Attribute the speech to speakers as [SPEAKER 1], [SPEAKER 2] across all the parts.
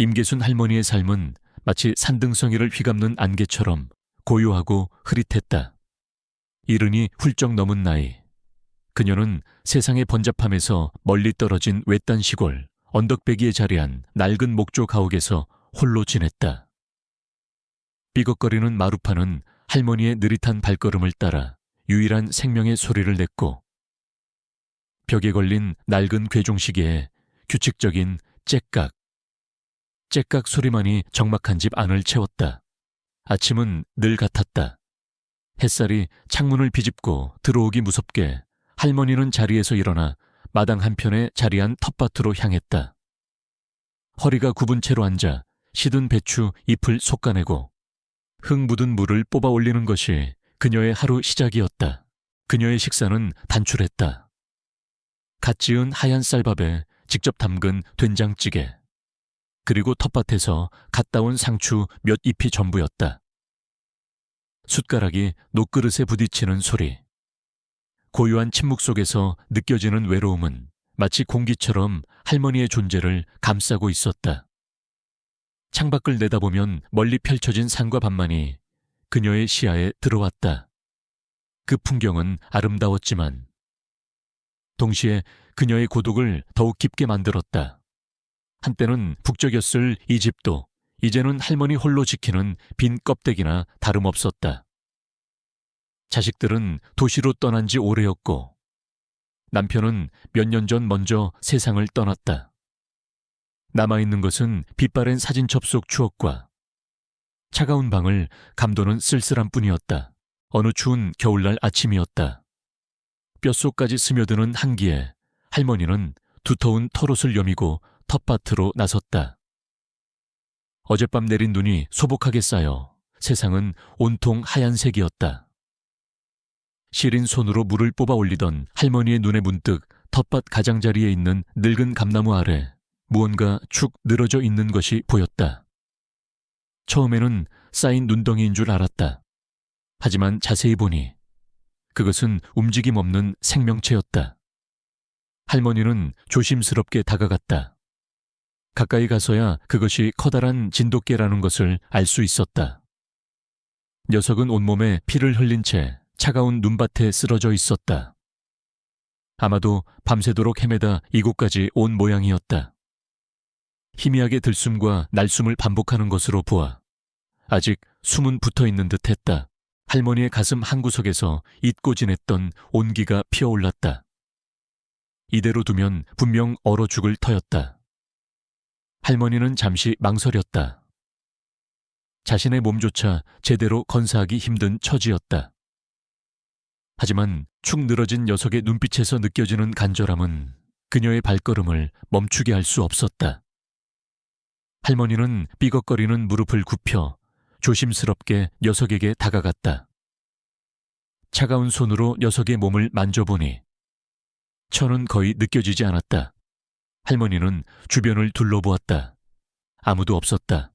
[SPEAKER 1] 임계순 할머니의 삶은 마치 산등성이를 휘감는 안개처럼 고요하고 흐릿했다. 이른이 훌쩍 넘은 나이. 그녀는 세상의 번잡함에서 멀리 떨어진 외딴 시골 언덕배기에 자리한 낡은 목조 가옥에서 홀로 지냈다. 삐걱거리는 마루파는 할머니의 느릿한 발걸음을 따라 유일한 생명의 소리를 냈고, 벽에 걸린 낡은 괴종시계에 규칙적인 째깍 소리만이 적막한 집 안을 채웠다. 아침은 늘 같았다. 햇살이 창문을 비집고 들어오기 무섭게 할머니는 자리에서 일어나 마당 한편에 자리한 텃밭으로 향했다. 허리가 굽은 채로 앉아 시든 배추 잎을 솎아내고 흙 묻은 물을 뽑아 올리는 것이 그녀의 하루 시작이었다. 그녀의 식사는 단출했다. 갓 지은 하얀 쌀밥에 직접 담근 된장찌개, 그리고 텃밭에서 갓 따온 상추 몇 잎이 전부였다. 숟가락이 녹그릇에 부딪히는 소리, 고요한 침묵 속에서 느껴지는 외로움은 마치 공기처럼 할머니의 존재를 감싸고 있었다. 창밖을 내다보면 멀리 펼쳐진 산과 밤만이 그녀의 시야에 들어왔다. 그 풍경은 아름다웠지만 동시에 그녀의 고독을 더욱 깊게 만들었다. 한때는 북적였을 이 집도 이제는 할머니 홀로 지키는 빈 껍데기나 다름없었다. 자식들은 도시로 떠난 지 오래였고 남편은 몇 년 전 먼저 세상을 떠났다. 남아있는 것은 빛바랜 사진첩 속 추억과 차가운 방을 감도는 쓸쓸함 뿐이었다. 어느 추운 겨울날 아침이었다. 뼛속까지 스며드는 한기에 할머니는 두터운 털옷을 여미고 텃밭으로 나섰다. 어젯밤 내린 눈이 소복하게 쌓여 세상은 온통 하얀색이었다. 시린 손으로 물을 뽑아 올리던 할머니의 눈에 문득 텃밭 가장자리에 있는 늙은 감나무 아래 무언가 축 늘어져 있는 것이 보였다. 처음에는 쌓인 눈덩이인 줄 알았다. 하지만 자세히 보니 그것은 움직임 없는 생명체였다. 할머니는 조심스럽게 다가갔다. 가까이 가서야 그것이 커다란 진돗개라는 것을 알 수 있었다. 녀석은 온몸에 피를 흘린 채 차가운 눈밭에 쓰러져 있었다. 아마도 밤새도록 헤매다 이곳까지 온 모양이었다. 희미하게 들숨과 날숨을 반복하는 것으로 보아 아직 숨은 붙어있는 듯 했다. 할머니의 가슴 한구석에서 잊고 지냈던 온기가 피어올랐다. 이대로 두면 분명 얼어 죽을 터였다. 할머니는 잠시 망설였다. 자신의 몸조차 제대로 건사하기 힘든 처지였다. 하지만 축 늘어진 녀석의 눈빛에서 느껴지는 간절함은 그녀의 발걸음을 멈추게 할 수 없었다. 할머니는 삐걱거리는 무릎을 굽혀 조심스럽게 녀석에게 다가갔다. 차가운 손으로 녀석의 몸을 만져보니 천은 거의 느껴지지 않았다. 할머니는 주변을 둘러보았다. 아무도 없었다.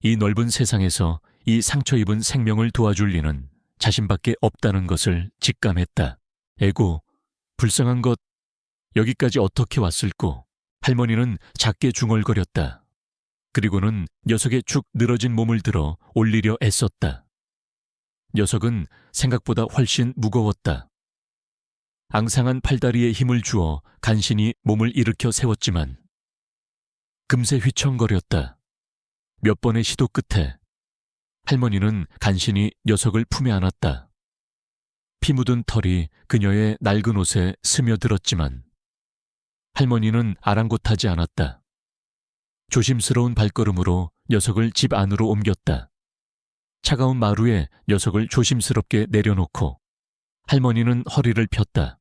[SPEAKER 1] 이 넓은 세상에서 이 상처 입은 생명을 도와줄 리는 자신밖에 없다는 것을 직감했다. 에고, 불쌍한 것, 여기까지 어떻게 왔을꼬? 할머니는 작게 중얼거렸다. 그리고는 녀석의 축 늘어진 몸을 들어 올리려 애썼다. 녀석은 생각보다 훨씬 무거웠다. 앙상한 팔다리에 힘을 주어 간신히 몸을 일으켜 세웠지만 금세 휘청거렸다. 몇 번의 시도 끝에 할머니는 간신히 녀석을 품에 안았다. 피 묻은 털이 그녀의 낡은 옷에 스며들었지만 할머니는 아랑곳하지 않았다. 조심스러운 발걸음으로 녀석을 집 안으로 옮겼다. 차가운 마루에 녀석을 조심스럽게 내려놓고 할머니는 허리를 폈다.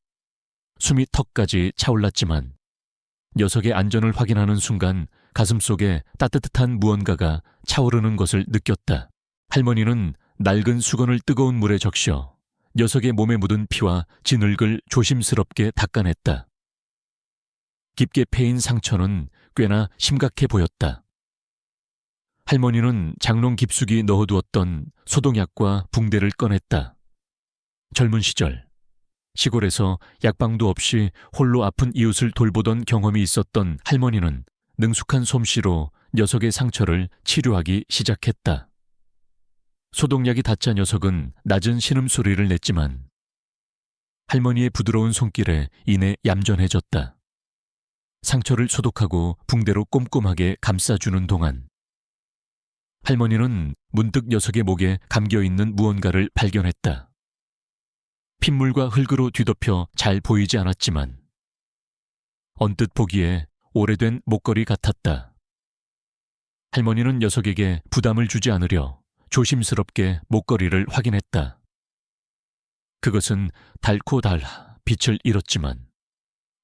[SPEAKER 1] 숨이 턱까지 차올랐지만 녀석의 안전을 확인하는 순간 가슴속에 따뜻한 무언가가 차오르는 것을 느꼈다. 할머니는 낡은 수건을 뜨거운 물에 적셔 녀석의 몸에 묻은 피와 진흙을 조심스럽게 닦아냈다. 깊게 패인 상처는 꽤나 심각해 보였다. 할머니는 장롱 깊숙이 넣어두었던 소독약과 붕대를 꺼냈다. 젊은 시절 시골에서 약방도 없이 홀로 아픈 이웃을 돌보던 경험이 있었던 할머니는 능숙한 솜씨로 녀석의 상처를 치료하기 시작했다. 소독약이 닿자 녀석은 낮은 신음소리를 냈지만 할머니의 부드러운 손길에 이내 얌전해졌다. 상처를 소독하고 붕대로 꼼꼼하게 감싸주는 동안 할머니는 문득 녀석의 목에 감겨있는 무언가를 발견했다. 핏물과 흙으로 뒤덮여 잘 보이지 않았지만 언뜻 보기에 오래된 목걸이 같았다. 할머니는 녀석에게 부담을 주지 않으려 조심스럽게 목걸이를 확인했다. 그것은 닳고 닳아 빛을 잃었지만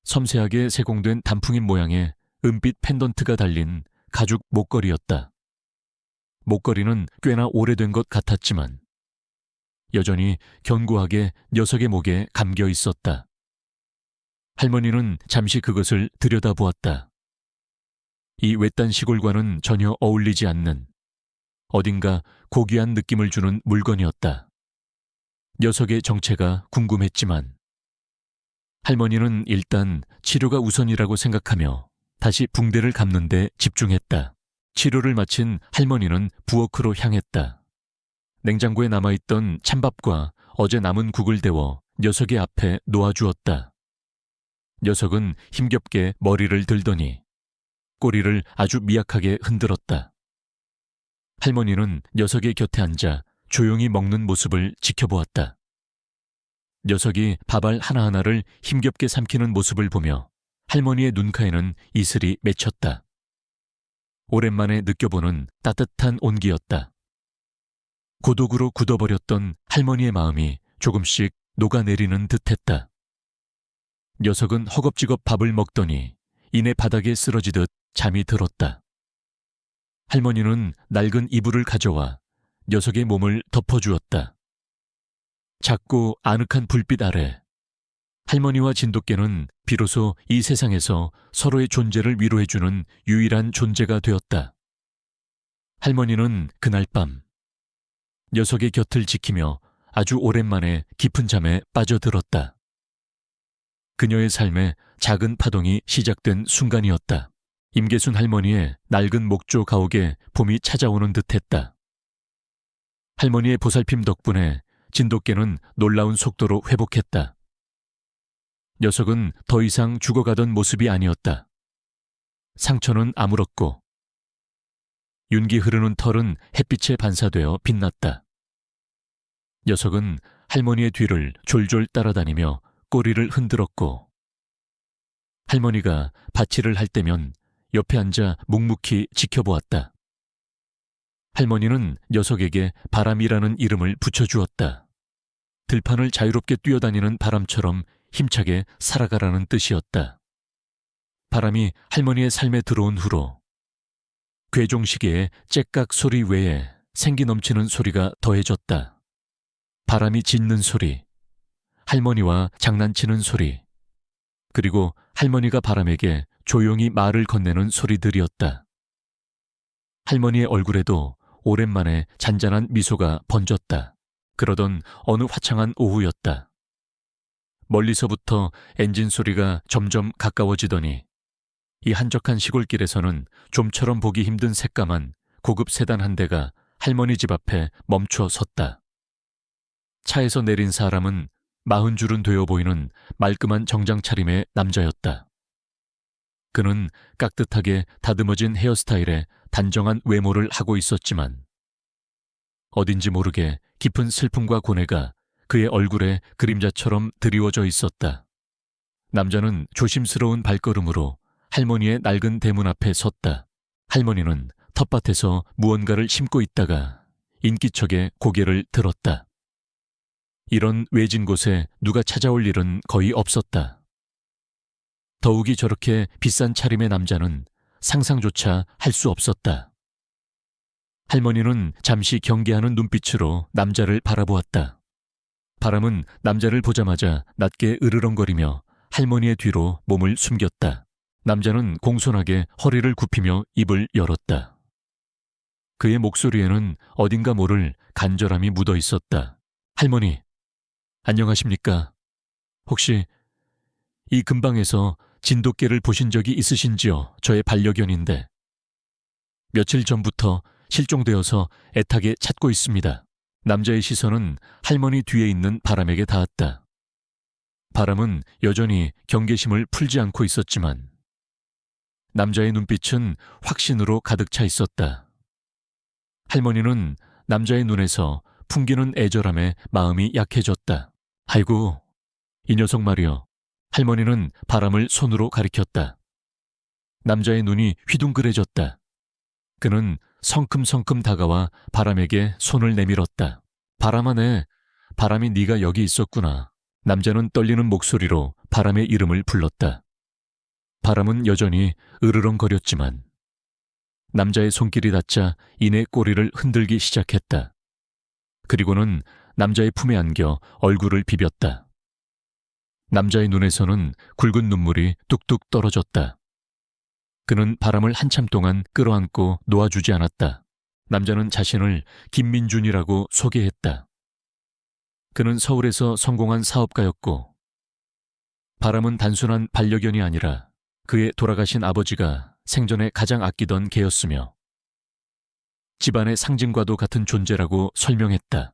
[SPEAKER 1] 섬세하게 세공된 단풍잎 모양의 은빛 펜던트가 달린 가죽 목걸이였다. 목걸이는 꽤나 오래된 것 같았지만 여전히 견고하게 녀석의 목에 감겨 있었다. 할머니는 잠시 그것을 들여다보았다. 이 외딴 시골과는 전혀 어울리지 않는 어딘가 고귀한 느낌을 주는 물건이었다. 녀석의 정체가 궁금했지만 할머니는 일단 치료가 우선이라고 생각하며 다시 붕대를 감는 데 집중했다. 치료를 마친 할머니는 부엌으로 향했다. 냉장고에 남아있던 찬밥과 어제 남은 국을 데워 녀석의 앞에 놓아주었다. 녀석은 힘겹게 머리를 들더니 꼬리를 아주 미약하게 흔들었다. 할머니는 녀석의 곁에 앉아 조용히 먹는 모습을 지켜보았다. 녀석이 밥알 하나하나를 힘겹게 삼키는 모습을 보며 할머니의 눈가에는 이슬이 맺혔다. 오랜만에 느껴보는 따뜻한 온기였다. 고독으로 굳어버렸던 할머니의 마음이 조금씩 녹아내리는 듯했다. 녀석은 허겁지겁 밥을 먹더니 이내 바닥에 쓰러지듯 잠이 들었다. 할머니는 낡은 이불을 가져와 녀석의 몸을 덮어주었다. 작고 아늑한 불빛 아래 할머니와 진돗개는 비로소 이 세상에서 서로의 존재를 위로해주는 유일한 존재가 되었다. 할머니는 그날 밤 녀석의 곁을 지키며 아주 오랜만에 깊은 잠에 빠져들었다. 그녀의 삶에 작은 파동이 시작된 순간이었다. 임계순 할머니의 낡은 목조 가옥에 봄이 찾아오는 듯했다. 할머니의 보살핌 덕분에 진돗개는 놀라운 속도로 회복했다. 녀석은 더 이상 죽어가던 모습이 아니었다. 상처는 아물었고 윤기 흐르는 털은 햇빛에 반사되어 빛났다. 녀석은 할머니의 뒤를 졸졸 따라다니며 꼬리를 흔들었고 할머니가 밭일을 할 때면 옆에 앉아 묵묵히 지켜보았다. 할머니는 녀석에게 바람이라는 이름을 붙여주었다. 들판을 자유롭게 뛰어다니는 바람처럼 힘차게 살아가라는 뜻이었다. 바람이 할머니의 삶에 들어온 후로 괴종시계의 째깍 소리 외에 생기 넘치는 소리가 더해졌다. 바람이 짖는 소리, 할머니와 장난치는 소리, 그리고 할머니가 바람에게 조용히 말을 건네는 소리들이었다. 할머니의 얼굴에도 오랜만에 잔잔한 미소가 번졌다. 그러던 어느 화창한 오후였다. 멀리서부터 엔진 소리가 점점 가까워지더니 이 한적한 시골길에서는 좀처럼 보기 힘든 새까만 고급 세단 한 대가 할머니 집 앞에 멈춰 섰다. 차에서 내린 사람은 40줄은 되어 보이는 말끔한 정장 차림의 남자였다. 그는 깍듯하게 다듬어진 헤어스타일에 단정한 외모를 하고 있었지만 어딘지 모르게 깊은 슬픔과 고뇌가 그의 얼굴에 그림자처럼 드리워져 있었다. 남자는 조심스러운 발걸음으로 할머니의 낡은 대문 앞에 섰다. 할머니는 텃밭에서 무언가를 심고 있다가 인기척에 고개를 들었다. 이런 외진 곳에 누가 찾아올 일은 거의 없었다. 더욱이 저렇게 비싼 차림의 남자는 상상조차 할 수 없었다. 할머니는 잠시 경계하는 눈빛으로 남자를 바라보았다. 바람은 남자를 보자마자 낮게 으르렁거리며 할머니의 뒤로 몸을 숨겼다. 남자는 공손하게 허리를 굽히며 입을 열었다. 그의 목소리에는 어딘가 모를 간절함이 묻어 있었다. 할머니, 안녕하십니까? 혹시 이 근방에서 진돗개를 보신 적이 있으신지요? 저의 반려견인데. 며칠 전부터 실종되어서 애타게 찾고 있습니다. 남자의 시선은 할머니 뒤에 있는 바람에게 닿았다. 바람은 여전히 경계심을 풀지 않고 있었지만 남자의 눈빛은 확신으로 가득 차 있었다. 할머니는 남자의 눈에서 풍기는 애절함에 마음이 약해졌다. 아이고, 이 녀석 말이여. 할머니는 바람을 손으로 가리켰다. 남자의 눈이 휘둥그레졌다. 그는 성큼성큼 다가와 바람에게 손을 내밀었다. 바람아, 네, 바람이 네가 여기 있었구나. 남자는 떨리는 목소리로 바람의 이름을 불렀다. 바람은 여전히 으르렁거렸지만 남자의 손길이 닿자 이내 꼬리를 흔들기 시작했다. 그리고는 남자의 품에 안겨 얼굴을 비볐다. 남자의 눈에서는 굵은 눈물이 뚝뚝 떨어졌다. 그는 바람을 한참 동안 끌어안고 놓아주지 않았다. 남자는 자신을 김민준이라고 소개했다. 그는 서울에서 성공한 사업가였고 바람은 단순한 반려견이 아니라 그의 돌아가신 아버지가 생전에 가장 아끼던 개였으며 집안의 상징과도 같은 존재라고 설명했다.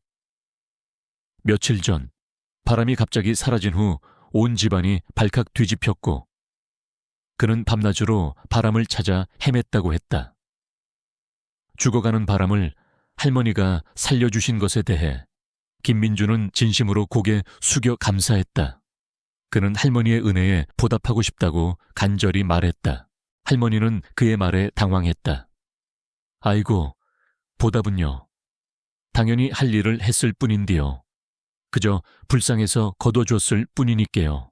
[SPEAKER 1] 며칠 전 바람이 갑자기 사라진 후 온 집안이 발칵 뒤집혔고 그는 밤낮으로 바람을 찾아 헤맸다고 했다. 죽어가는 바람을 할머니가 살려주신 것에 대해 김민주는 진심으로 고개 숙여 감사했다. 그는 할머니의 은혜에 보답하고 싶다고 간절히 말했다. 할머니는 그의 말에 당황했다. 아이고, 보답은요. 당연히 할 일을 했을 뿐인데요. 그저 불쌍해서 거둬줬을 뿐이니께요.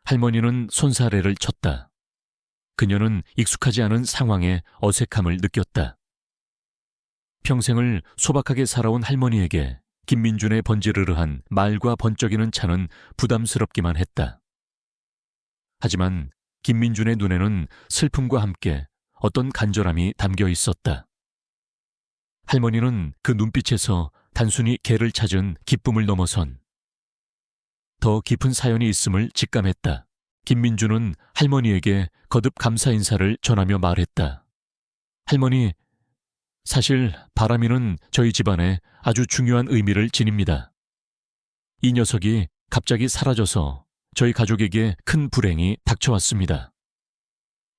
[SPEAKER 1] 할머니는 손사래를 쳤다. 그녀는 익숙하지 않은 상황에 어색함을 느꼈다. 평생을 소박하게 살아온 할머니에게 김민준의 번지르르한 말과 번쩍이는 차는 부담스럽기만 했다. 하지만 김민준의 눈에는 슬픔과 함께 어떤 간절함이 담겨 있었다. 할머니는 그 눈빛에서 단순히 개를 찾은 기쁨을 넘어선 더 깊은 사연이 있음을 직감했다. 김민주는 할머니에게 거듭 감사 인사를 전하며 말했다. 할머니, 사실 바람이는 저희 집안에 아주 중요한 의미를 지닙니다. 이 녀석이 갑자기 사라져서 저희 가족에게 큰 불행이 닥쳐왔습니다.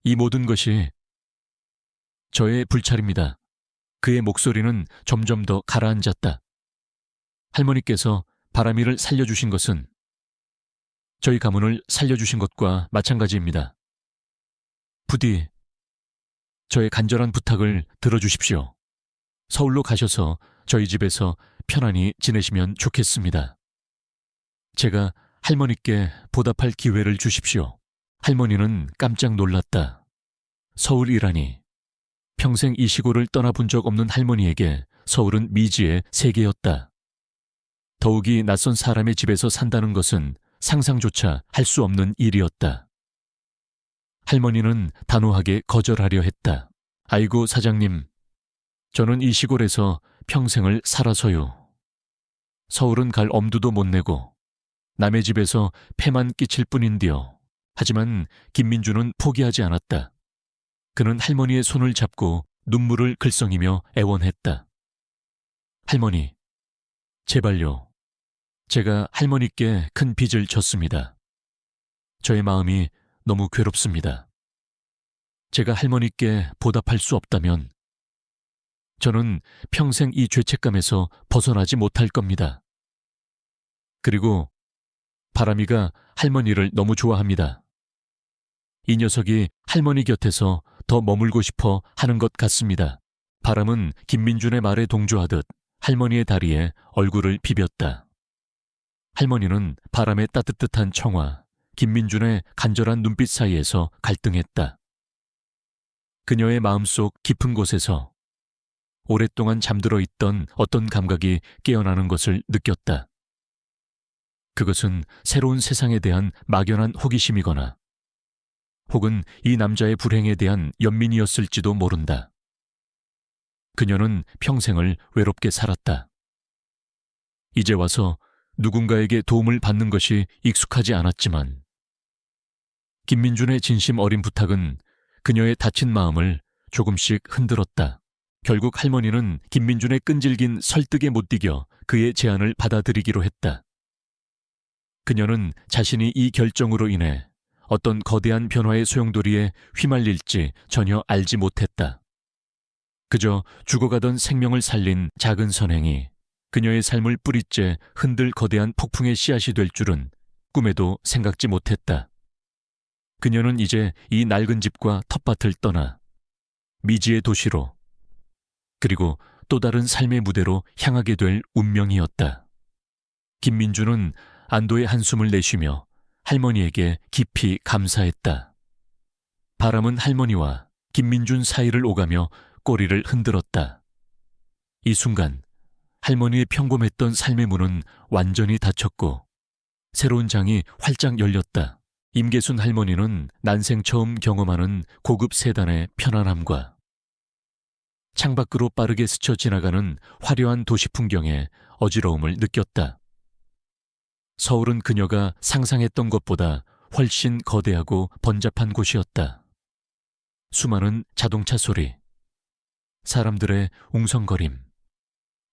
[SPEAKER 1] 이 모든 것이 저의 불찰입니다. 그의 목소리는 점점 더 가라앉았다. 할머니께서 바람이를 살려주신 것은 저희 가문을 살려주신 것과 마찬가지입니다. 부디 저의 간절한 부탁을 들어주십시오. 서울로 가셔서 저희 집에서 편안히 지내시면 좋겠습니다. 제가 할머니께 보답할 기회를 주십시오. 할머니는 깜짝 놀랐다. 서울이라니. 평생 이 시골을 떠나본 적 없는 할머니에게 서울은 미지의 세계였다. 더욱이 낯선 사람의 집에서 산다는 것은 상상조차 할 수 없는 일이었다. 할머니는 단호하게 거절하려 했다. 아이고 사장님, 저는 이 시골에서 평생을 살아서요. 서울은 갈 엄두도 못 내고 남의 집에서 폐만 끼칠 뿐인데요. 하지만 김민주는 포기하지 않았다. 그는 할머니의 손을 잡고 눈물을 글썽이며 애원했다. 할머니, 제발요. 제가 할머니께 큰 빚을 졌습니다. 저의 마음이 너무 괴롭습니다. 제가 할머니께 보답할 수 없다면 저는 평생 이 죄책감에서 벗어나지 못할 겁니다. 그리고 바람이가 할머니를 너무 좋아합니다. 이 녀석이 할머니 곁에서 더 머물고 싶어 하는 것 같습니다. 바람은 김민준의 말에 동조하듯 할머니의 다리에 얼굴을 비볐다. 할머니는 바람의 따뜻한 청아, 김민준의 간절한 눈빛 사이에서 갈등했다. 그녀의 마음속 깊은 곳에서 오랫동안 잠들어 있던 어떤 감각이 깨어나는 것을 느꼈다. 그것은 새로운 세상에 대한 막연한 호기심이거나 혹은 이 남자의 불행에 대한 연민이었을지도 모른다. 그녀는 평생을 외롭게 살았다. 이제 와서 누군가에게 도움을 받는 것이 익숙하지 않았지만 김민준의 진심 어린 부탁은 그녀의 다친 마음을 조금씩 흔들었다. 결국 할머니는 김민준의 끈질긴 설득에 못 이겨 그의 제안을 받아들이기로 했다. 그녀는 자신이 이 결정으로 인해 어떤 거대한 변화의 소용돌이에 휘말릴지 전혀 알지 못했다. 그저 죽어가던 생명을 살린 작은 선행이 그녀의 삶을 뿌리째 흔들 거대한 폭풍의 씨앗이 될 줄은 꿈에도 생각지 못했다. 그녀는 이제 이 낡은 집과 텃밭을 떠나 미지의 도시로, 그리고 또 다른 삶의 무대로 향하게 될 운명이었다. 김민주는 안도의 한숨을 내쉬며 할머니에게 깊이 감사했다. 바람은 할머니와 김민준 사이를 오가며 꼬리를 흔들었다. 이 순간 할머니의 평범했던 삶의 문은 완전히 닫혔고 새로운 장이 활짝 열렸다. 임계순 할머니는 난생 처음 경험하는 고급 세단의 편안함과 창밖으로 빠르게 스쳐 지나가는 화려한 도시 풍경에 어지러움을 느꼈다. 서울은 그녀가 상상했던 것보다 훨씬 거대하고 번잡한 곳이었다. 수많은 자동차 소리, 사람들의 웅성거림,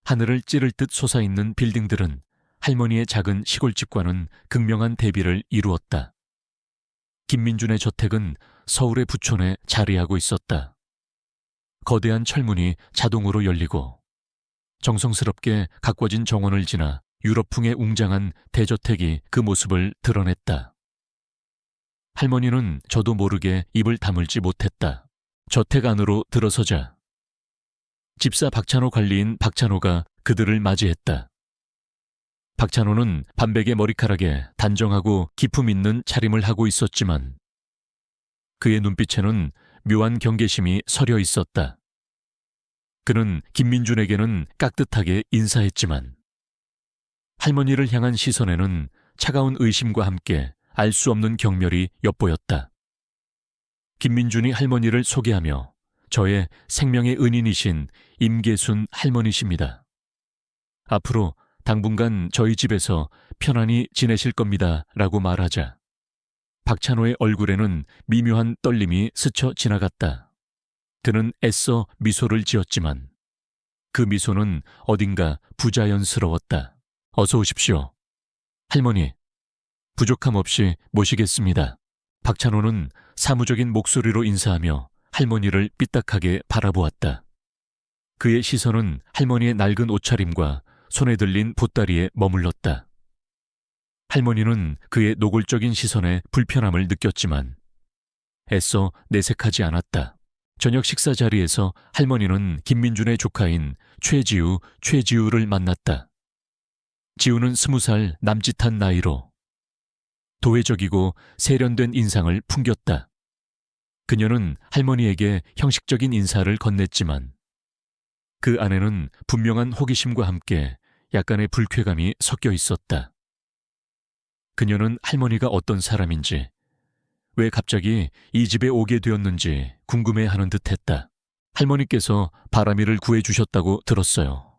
[SPEAKER 1] 하늘을 찌를 듯 솟아있는 빌딩들은 할머니의 작은 시골집과는 극명한 대비를 이루었다. 김민준의 저택은 서울의 부촌에 자리하고 있었다. 거대한 철문이 자동으로 열리고 정성스럽게 가꿔진 정원을 지나 유럽풍의 웅장한 대저택이 그 모습을 드러냈다. 할머니는 저도 모르게 입을 다물지 못했다. 저택 안으로 들어서자 집사 박찬호 관리인 박찬호가 그들을 맞이했다. 박찬호는 반백의 머리카락에 단정하고 기품 있는 차림을 하고 있었지만 그의 눈빛에는 묘한 경계심이 서려 있었다. 그는 김민준에게는 깍듯하게 인사했지만 할머니를 향한 시선에는 차가운 의심과 함께 알 수 없는 경멸이 엿보였다. 김민준이 할머니를 소개하며 저의 생명의 은인이신 임계순 할머니십니다. 앞으로 당분간 저희 집에서 편안히 지내실 겁니다. 라고 말하자 박찬호의 얼굴에는 미묘한 떨림이 스쳐 지나갔다. 그는 애써 미소를 지었지만 그 미소는 어딘가 부자연스러웠다. 어서 오십시오. 할머니, 부족함 없이 모시겠습니다. 박찬호는 사무적인 목소리로 인사하며 할머니를 삐딱하게 바라보았다. 그의 시선은 할머니의 낡은 옷차림과 손에 들린 보따리에 머물렀다. 할머니는 그의 노골적인 시선에 불편함을 느꼈지만 애써 내색하지 않았다. 저녁 식사 자리에서 할머니는 김민준의 조카인 최지우를 만났다. 지우는 20살 남짓한 나이로 도회적이고 세련된 인상을 풍겼다. 그녀는 할머니에게 형식적인 인사를 건넸지만 그 안에는 분명한 호기심과 함께 약간의 불쾌감이 섞여 있었다. 그녀는 할머니가 어떤 사람인지, 왜 갑자기 이 집에 오게 되었는지 궁금해하는 듯했다. 할머니께서 바람이를 구해주셨다고 들었어요.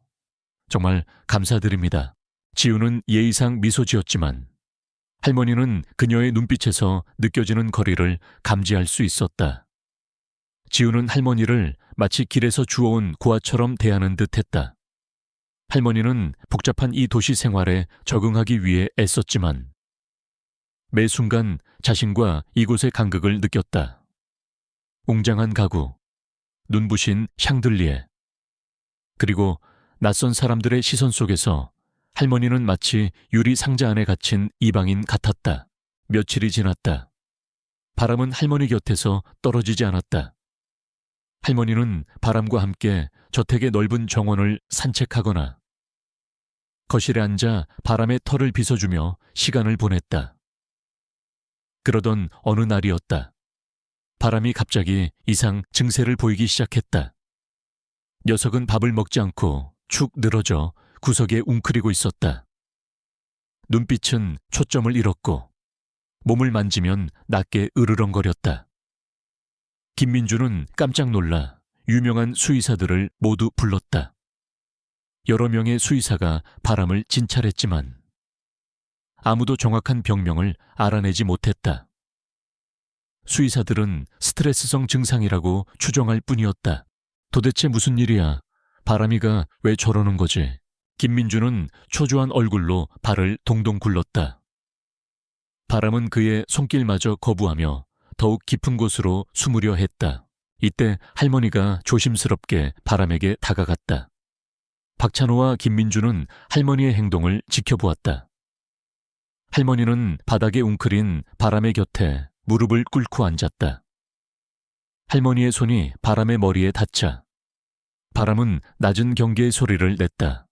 [SPEAKER 1] 정말 감사드립니다. 지우는 예의상 미소 지었지만 할머니는 그녀의 눈빛에서 느껴지는 거리를 감지할 수 있었다. 지우는 할머니를 마치 길에서 주워온 고아처럼 대하는 듯했다. 할머니는 복잡한 이 도시 생활에 적응하기 위해 애썼지만 매 순간 자신과 이곳의 간극을 느꼈다. 웅장한 가구, 눈부신 샹들리에, 그리고 낯선 사람들의 시선 속에서 할머니는 마치 유리 상자 안에 갇힌 이방인 같았다. 며칠이 지났다. 바람은 할머니 곁에서 떨어지지 않았다. 할머니는 바람과 함께 저택의 넓은 정원을 산책하거나 거실에 앉아 바람의 털을 빗어주며 시간을 보냈다. 그러던 어느 날이었다. 바람이 갑자기 이상 증세를 보이기 시작했다. 녀석은 밥을 먹지 않고 축 늘어져 구석에 웅크리고 있었다. 눈빛은 초점을 잃었고 몸을 만지면 낮게 으르렁거렸다. 김민주는 깜짝 놀라 유명한 수의사들을 모두 불렀다. 여러 명의 수의사가 바람을 진찰했지만 아무도 정확한 병명을 알아내지 못했다. 수의사들은 스트레스성 증상이라고 추정할 뿐이었다. 도대체 무슨 일이야? 바람이가 왜 저러는 거지? 김민주는 초조한 얼굴로 발을 동동 굴렀다. 바람은 그의 손길마저 거부하며 더욱 깊은 곳으로 숨으려 했다. 이때 할머니가 조심스럽게 바람에게 다가갔다. 박찬호와 김민주는 할머니의 행동을 지켜보았다. 할머니는 바닥에 웅크린 바람의 곁에 무릎을 꿇고 앉았다. 할머니의 손이 바람의 머리에 닿자 바람은 낮은 경계의 소리를 냈다.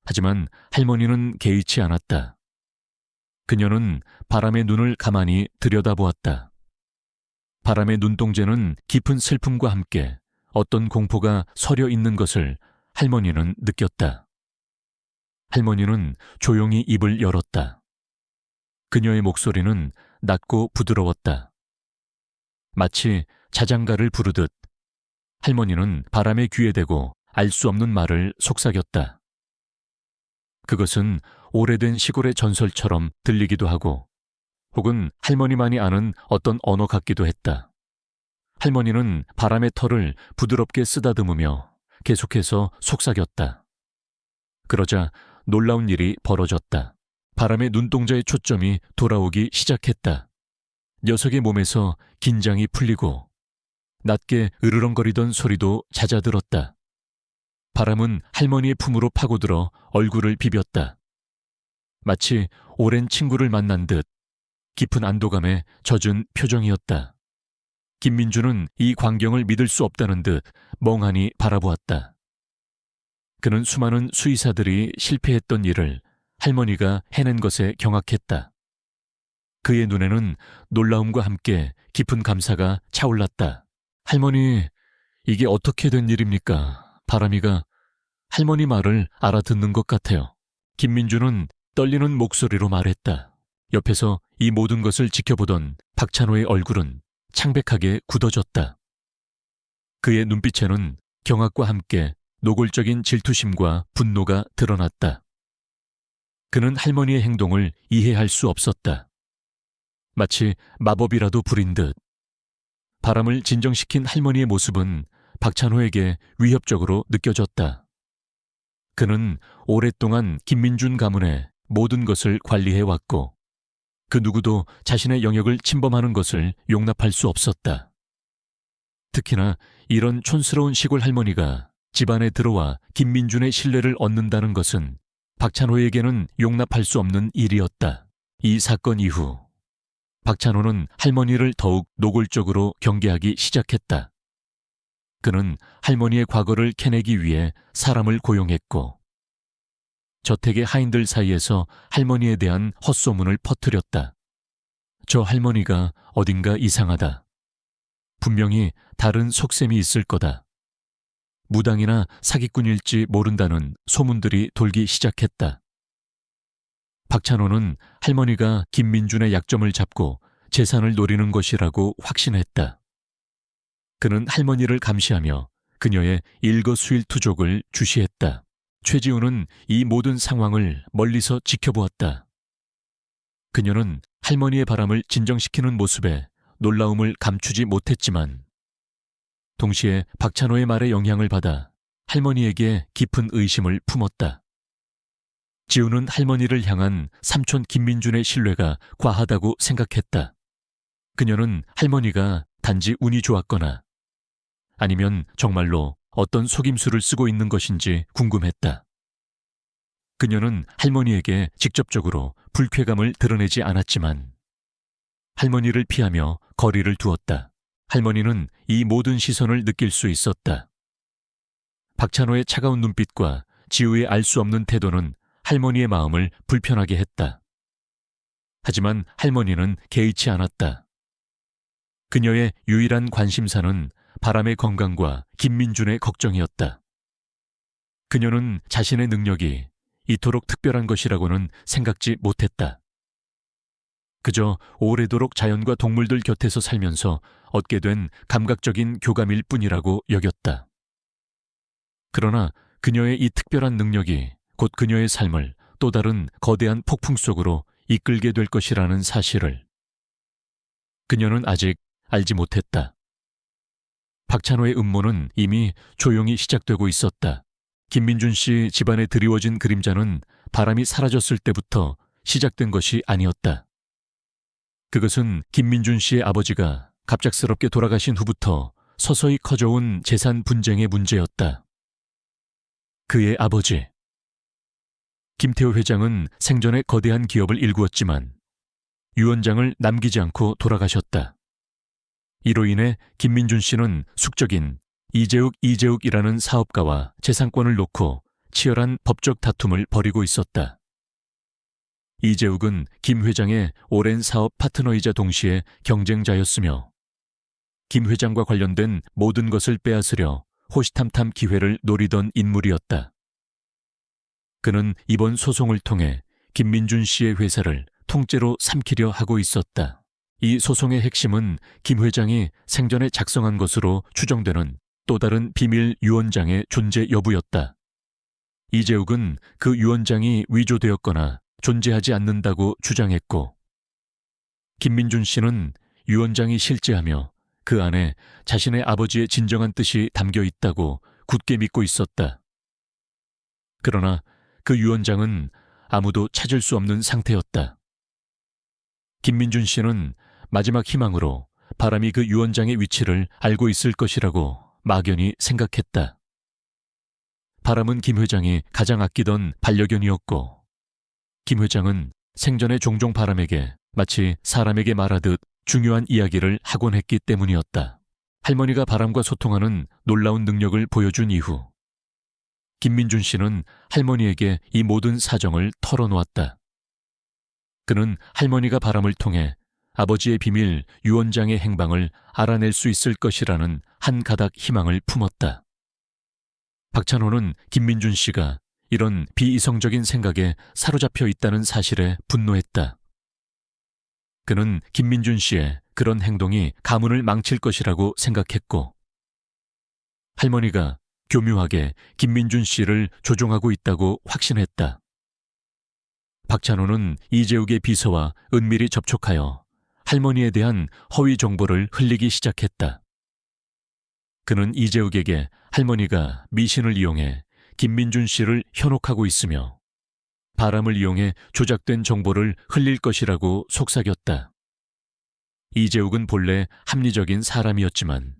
[SPEAKER 1] 하지만 할머니는 개의치 않았다. 그녀는 바람의 눈을 가만히 들여다보았다. 바람의 눈동자는 깊은 슬픔과 함께 어떤 공포가 서려 있는 것을 할머니는 느꼈다. 할머니는 조용히 입을 열었다. 그녀의 목소리는 낮고 부드러웠다. 마치 자장가를 부르듯 할머니는 바람의 귀에 대고 알 수 없는 말을 속삭였다. 그것은 오래된 시골의 전설처럼 들리기도 하고 혹은 할머니만이 아는 어떤 언어 같기도 했다. 할머니는 바람의 털을 부드럽게 쓰다듬으며 계속해서 속삭였다. 그러자 놀라운 일이 벌어졌다. 바람의 눈동자의 초점이 돌아오기 시작했다. 녀석의 몸에서 긴장이 풀리고 낮게 으르렁거리던 소리도 잦아들었다. 바람은 할머니의 품으로 파고들어 얼굴을 비볐다. 마치 오랜 친구를 만난 듯 깊은 안도감에 젖은 표정이었다. 김민주는 이 광경을 믿을 수 없다는 듯 멍하니 바라보았다. 그는 수많은 수의사들이 실패했던 일을 할머니가 해낸 것에 경악했다. 그의 눈에는 놀라움과 함께 깊은 감사가 차올랐다. 할머니, 이게 어떻게 된 일입니까? 바람이가 할머니 말을 알아듣는 것 같아요. 김민주는 떨리는 목소리로 말했다. 옆에서 이 모든 것을 지켜보던 박찬호의 얼굴은 창백하게 굳어졌다. 그의 눈빛에는 경악과 함께 노골적인 질투심과 분노가 드러났다. 그는 할머니의 행동을 이해할 수 없었다. 마치 마법이라도 부린 듯. 바람을 진정시킨 할머니의 모습은 박찬호에게 위협적으로 느껴졌다. 그는 오랫동안 김민준 가문의 모든 것을 관리해왔고 그 누구도 자신의 영역을 침범하는 것을 용납할 수 없었다. 특히나 이런 촌스러운 시골 할머니가 집안에 들어와 김민준의 신뢰를 얻는다는 것은 박찬호에게는 용납할 수 없는 일이었다. 이 사건 이후 박찬호는 할머니를 더욱 노골적으로 경계하기 시작했다. 그는 할머니의 과거를 캐내기 위해 사람을 고용했고 저택의 하인들 사이에서 할머니에 대한 헛소문을 퍼뜨렸다. 저 할머니가 어딘가 이상하다. 분명히 다른 속셈이 있을 거다. 무당이나 사기꾼일지 모른다는 소문들이 돌기 시작했다. 박찬호는 할머니가 김민준의 약점을 잡고 재산을 노리는 것이라고 확신했다. 그는 할머니를 감시하며 그녀의 일거수일투족을 주시했다. 최지우는 이 모든 상황을 멀리서 지켜보았다. 그녀는 할머니의 바람을 진정시키는 모습에 놀라움을 감추지 못했지만 동시에 박찬호의 말에 영향을 받아 할머니에게 깊은 의심을 품었다. 지우는 할머니를 향한 삼촌 김민준의 신뢰가 과하다고 생각했다. 그녀는 할머니가 단지 운이 좋았거나 아니면 정말로 어떤 속임수를 쓰고 있는 것인지 궁금했다. 그녀는 할머니에게 직접적으로 불쾌감을 드러내지 않았지만 할머니를 피하며 거리를 두었다. 할머니는 이 모든 시선을 느낄 수 있었다. 박찬호의 차가운 눈빛과 지우의 알 수 없는 태도는 할머니의 마음을 불편하게 했다. 하지만 할머니는 개의치 않았다. 그녀의 유일한 관심사는 바람의 건강과 김민준의 걱정이었다. 그녀는 자신의 능력이 이토록 특별한 것이라고는 생각지 못했다. 그저 오래도록 자연과 동물들 곁에서 살면서 얻게 된 감각적인 교감일 뿐이라고 여겼다. 그러나 그녀의 이 특별한 능력이 곧 그녀의 삶을 또 다른 거대한 폭풍 속으로 이끌게 될 것이라는 사실을 그녀는 아직 알지 못했다. 박찬호의 음모는 이미 조용히 시작되고 있었다. 김민준 씨 집안에 드리워진 그림자는 바람이 사라졌을 때부터 시작된 것이 아니었다. 그것은 김민준 씨의 아버지가 갑작스럽게 돌아가신 후부터 서서히 커져온 재산 분쟁의 문제였다. 그의 아버지 김태호 회장은 생전에 거대한 기업을 일구었지만 유원장을 남기지 않고 돌아가셨다. 이로 인해 김민준 씨는 숙적인 이재욱이라는 사업가와 재산권을 놓고 치열한 법적 다툼을 벌이고 있었다. 이재욱은 김 회장의 오랜 사업 파트너이자 동시에 경쟁자였으며 김 회장과 관련된 모든 것을 빼앗으려 호시탐탐 기회를 노리던 인물이었다. 그는 이번 소송을 통해 김민준 씨의 회사를 통째로 삼키려 하고 있었다. 이 소송의 핵심은 김 회장이 생전에 작성한 것으로 추정되는 또 다른 비밀 유언장의 존재 여부였다. 이재욱은 그 유언장이 위조되었거나 존재하지 않는다고 주장했고, 김민준 씨는 유언장이 실제하며 그 안에 자신의 아버지의 진정한 뜻이 담겨 있다고 굳게 믿고 있었다. 그러나 그 유언장은 아무도 찾을 수 없는 상태였다. 김민준 씨는 마지막 희망으로 바람이 그 유언장의 위치를 알고 있을 것이라고 막연히 생각했다. 바람은 김 회장이 가장 아끼던 반려견이었고, 김 회장은 생전에 종종 바람에게 마치 사람에게 말하듯 중요한 이야기를 하곤 했기 때문이었다. 할머니가 바람과 소통하는 놀라운 능력을 보여준 이후 김민준 씨는 할머니에게 이 모든 사정을 털어놓았다. 그는 할머니가 바람을 통해 아버지의 비밀 유언장의 행방을 알아낼 수 있을 것이라는 한 가닥 희망을 품었다. 박찬호는 김민준 씨가 이런 비이성적인 생각에 사로잡혀 있다는 사실에 분노했다. 그는 김민준 씨의 그런 행동이 가문을 망칠 것이라고 생각했고, 할머니가 교묘하게 김민준 씨를 조종하고 있다고 확신했다. 박찬호는 이재욱의 비서와 은밀히 접촉하여 할머니에 대한 허위 정보를 흘리기 시작했다. 그는 이재욱에게 할머니가 미신을 이용해 김민준 씨를 현혹하고 있으며 바람을 이용해 조작된 정보를 흘릴 것이라고 속삭였다. 이재욱은 본래 합리적인 사람이었지만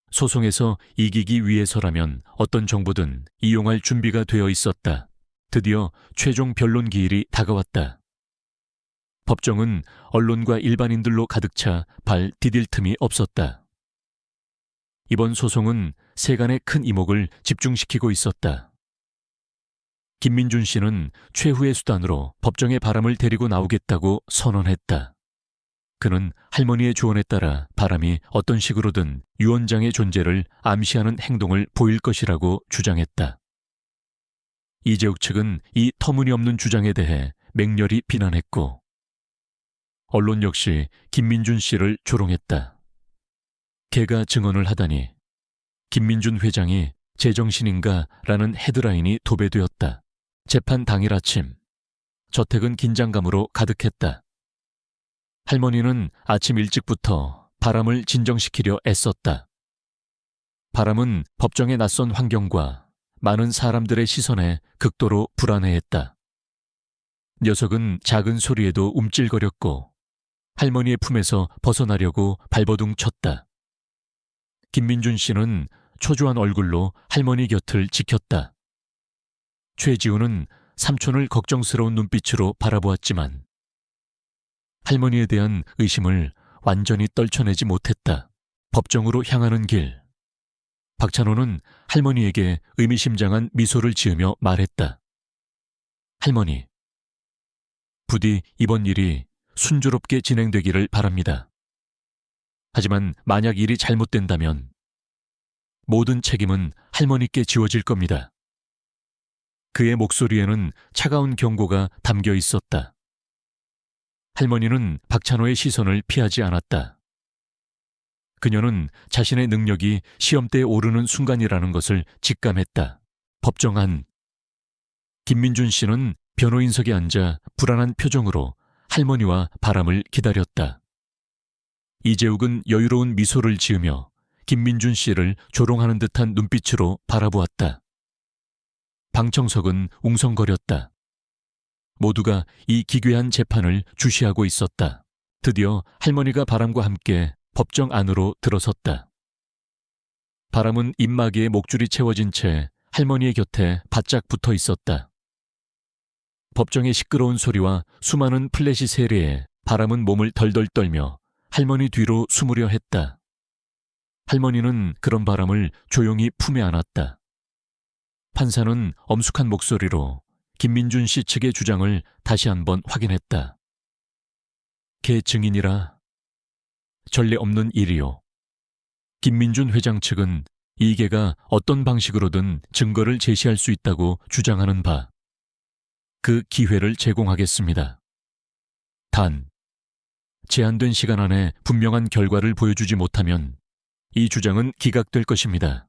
[SPEAKER 1] 소송에서 이기기 위해서라면 어떤 정보든 이용할 준비가 되어 있었다. 드디어 최종 변론 기일이 다가왔다. 법정은 언론과 일반인들로 가득 차 발 디딜 틈이 없었다. 이번 소송은 세간의 큰 이목을 집중시키고 있었다. 김민준 씨는 최후의 수단으로 법정에 바람을 데리고 나오겠다고 선언했다. 그는 할머니의 조언에 따라 바람이 어떤 식으로든 유언장의 존재를 암시하는 행동을 보일 것이라고 주장했다. 이재욱 측은 이 터무니없는 주장에 대해 맹렬히 비난했고, 언론 역시 김민준 씨를 조롱했다. 개가 증언을 하다니 김민준 회장이 제정신인가라는 헤드라인이 도배되었다. 재판 당일 아침, 저택은 긴장감으로 가득했다. 할머니는 아침 일찍부터 바람을 진정시키려 애썼다. 바람은 법정의 낯선 환경과 많은 사람들의 시선에 극도로 불안해했다. 녀석은 작은 소리에도 움찔거렸고 할머니의 품에서 벗어나려고 발버둥 쳤다. 김민준 씨는 초조한 얼굴로 할머니 곁을 지켰다. 최지우는 삼촌을 걱정스러운 눈빛으로 바라보았지만 할머니에 대한 의심을 완전히 떨쳐내지 못했다. 법정으로 향하는 길, 박찬호는 할머니에게 의미심장한 미소를 지으며 말했다. 할머니, 부디 이번 일이 순조롭게 진행되기를 바랍니다. 하지만 만약 일이 잘못된다면 모든 책임은 할머니께 지워질 겁니다. 그의 목소리에는 차가운 경고가 담겨 있었다. 할머니는 박찬호의 시선을 피하지 않았다. 그녀는 자신의 능력이 시험대에 오르는 순간이라는 것을 직감했다. 법정 안, 김민준 씨는 변호인석에 앉아 불안한 표정으로 할머니와 바람을 기다렸다. 이재욱은 여유로운 미소를 지으며 김민준 씨를 조롱하는 듯한 눈빛으로 바라보았다. 방청석은 웅성거렸다. 모두가 이 기괴한 재판을 주시하고 있었다. 드디어 할머니가 바람과 함께 법정 안으로 들어섰다. 바람은 입마개에 목줄이 채워진 채 할머니의 곁에 바짝 붙어 있었다. 법정의 시끄러운 소리와 수많은 플래시 세례에 바람은 몸을 덜덜 떨며 할머니 뒤로 숨으려 했다. 할머니는 그런 바람을 조용히 품에 안았다. 판사는 엄숙한 목소리로 김민준 씨 측의 주장을 다시 한번 확인했다. 개 증인이라 전례 없는 일이요. 김민준 회장 측은 이 개가 어떤 방식으로든 증거를 제시할 수 있다고 주장하는 바, 그 기회를 제공하겠습니다. 단, 제한된 시간 안에 분명한 결과를 보여주지 못하면 이 주장은 기각될 것입니다.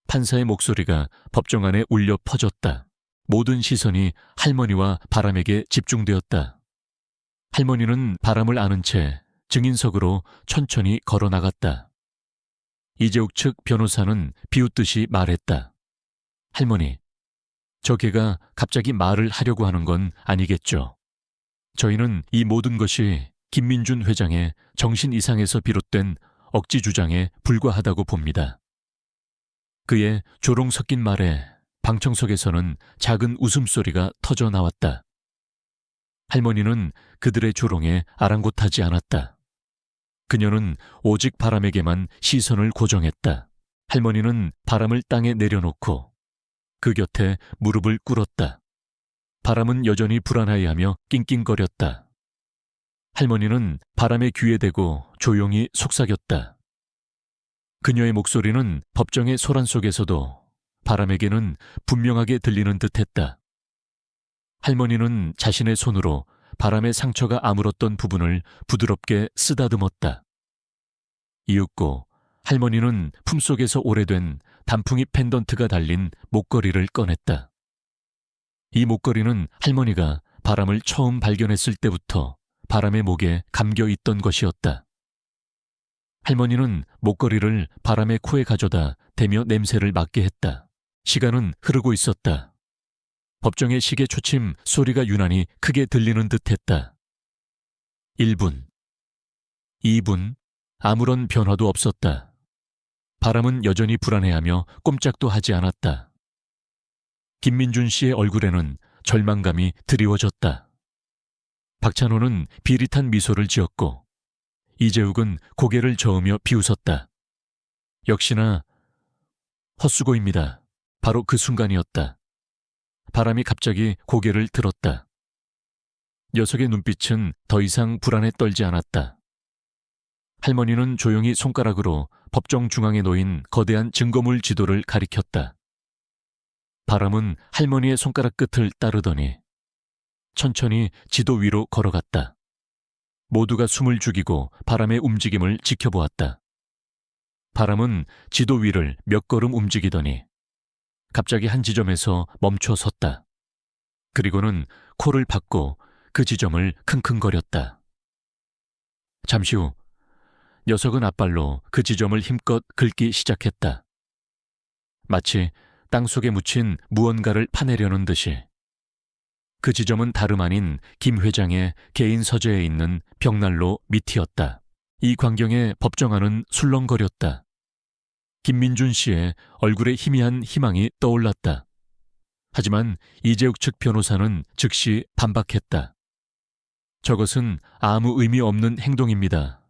[SPEAKER 1] 판사의 목소리가 법정 안에 울려 퍼졌다. 모든 시선이 할머니와 바람에게 집중되었다. 할머니는 바람을 안은 채 증인석으로 천천히 걸어 나갔다. 이재욱 측 변호사는 비웃듯이 말했다. 할머니, 저 개가 갑자기 말을 하려고 하는 건 아니겠죠. 저희는 이 모든 것이 김민준 회장의 정신 이상에서 비롯된 억지 주장에 불과하다고 봅니다. 그의 조롱 섞인 말에 방청석에서는 작은 웃음소리가 터져 나왔다. 할머니는 그들의 조롱에 아랑곳하지 않았다. 그녀는 오직 바람에게만 시선을 고정했다. 할머니는 바람을 땅에 내려놓고 그 곁에 무릎을 꿇었다. 바람은 여전히 불안해하며 낑낑거렸다. 할머니는 바람의 귀에 대고 조용히 속삭였다. 그녀의 목소리는 법정의 소란 속에서도 바람에게는 분명하게 들리는 듯했다. 할머니는 자신의 손으로 바람의 상처가 아물었던 부분을 부드럽게 쓰다듬었다. 이윽고 할머니는 품속에서 오래된 단풍잎 펜던트가 달린 목걸이를 꺼냈다. 이 목걸이는 할머니가 바람을 처음 발견했을 때부터 바람의 목에 감겨 있던 것이었다. 할머니는 목걸이를 바람의 코에 가져다 대며 냄새를 맡게 했다. 시간은 흐르고 있었다. 법정의 시계 초침 소리가 유난히 크게 들리는 듯했다. 1분, 2분, 아무런 변화도 없었다. 바람은 여전히 불안해하며 꼼짝도 하지 않았다. 김민준 씨의 얼굴에는 절망감이 드리워졌다. 박찬호는 비릿한 미소를 지었고 이재욱은 고개를 저으며 비웃었다. 역시나 헛수고입니다. 바로 그 순간이었다. 바람이 갑자기 고개를 들었다. 녀석의 눈빛은 더 이상 불안에 떨지 않았다. 할머니는 조용히 손가락으로 법정 중앙에 놓인 거대한 증거물 지도를 가리켰다. 바람은 할머니의 손가락 끝을 따르더니 천천히 지도 위로 걸어갔다. 모두가 숨을 죽이고 바람의 움직임을 지켜보았다. 바람은 지도 위를 몇 걸음 움직이더니 갑자기 한 지점에서 멈춰 섰다. 그리고는 코를 박고 그 지점을 킁킁거렸다. 잠시 후 녀석은 앞발로 그 지점을 힘껏 긁기 시작했다. 마치 땅속에 묻힌 무언가를 파내려는 듯이. 그 지점은 다름 아닌 김 회장의 개인 서재에 있는 벽난로 밑이었다. 이 광경에 법정안은 술렁거렸다. 김민준 씨의 얼굴에 희미한 희망이 떠올랐다. 하지만 이재욱 측 변호사는 즉시 반박했다. 저것은 아무 의미 없는 행동입니다.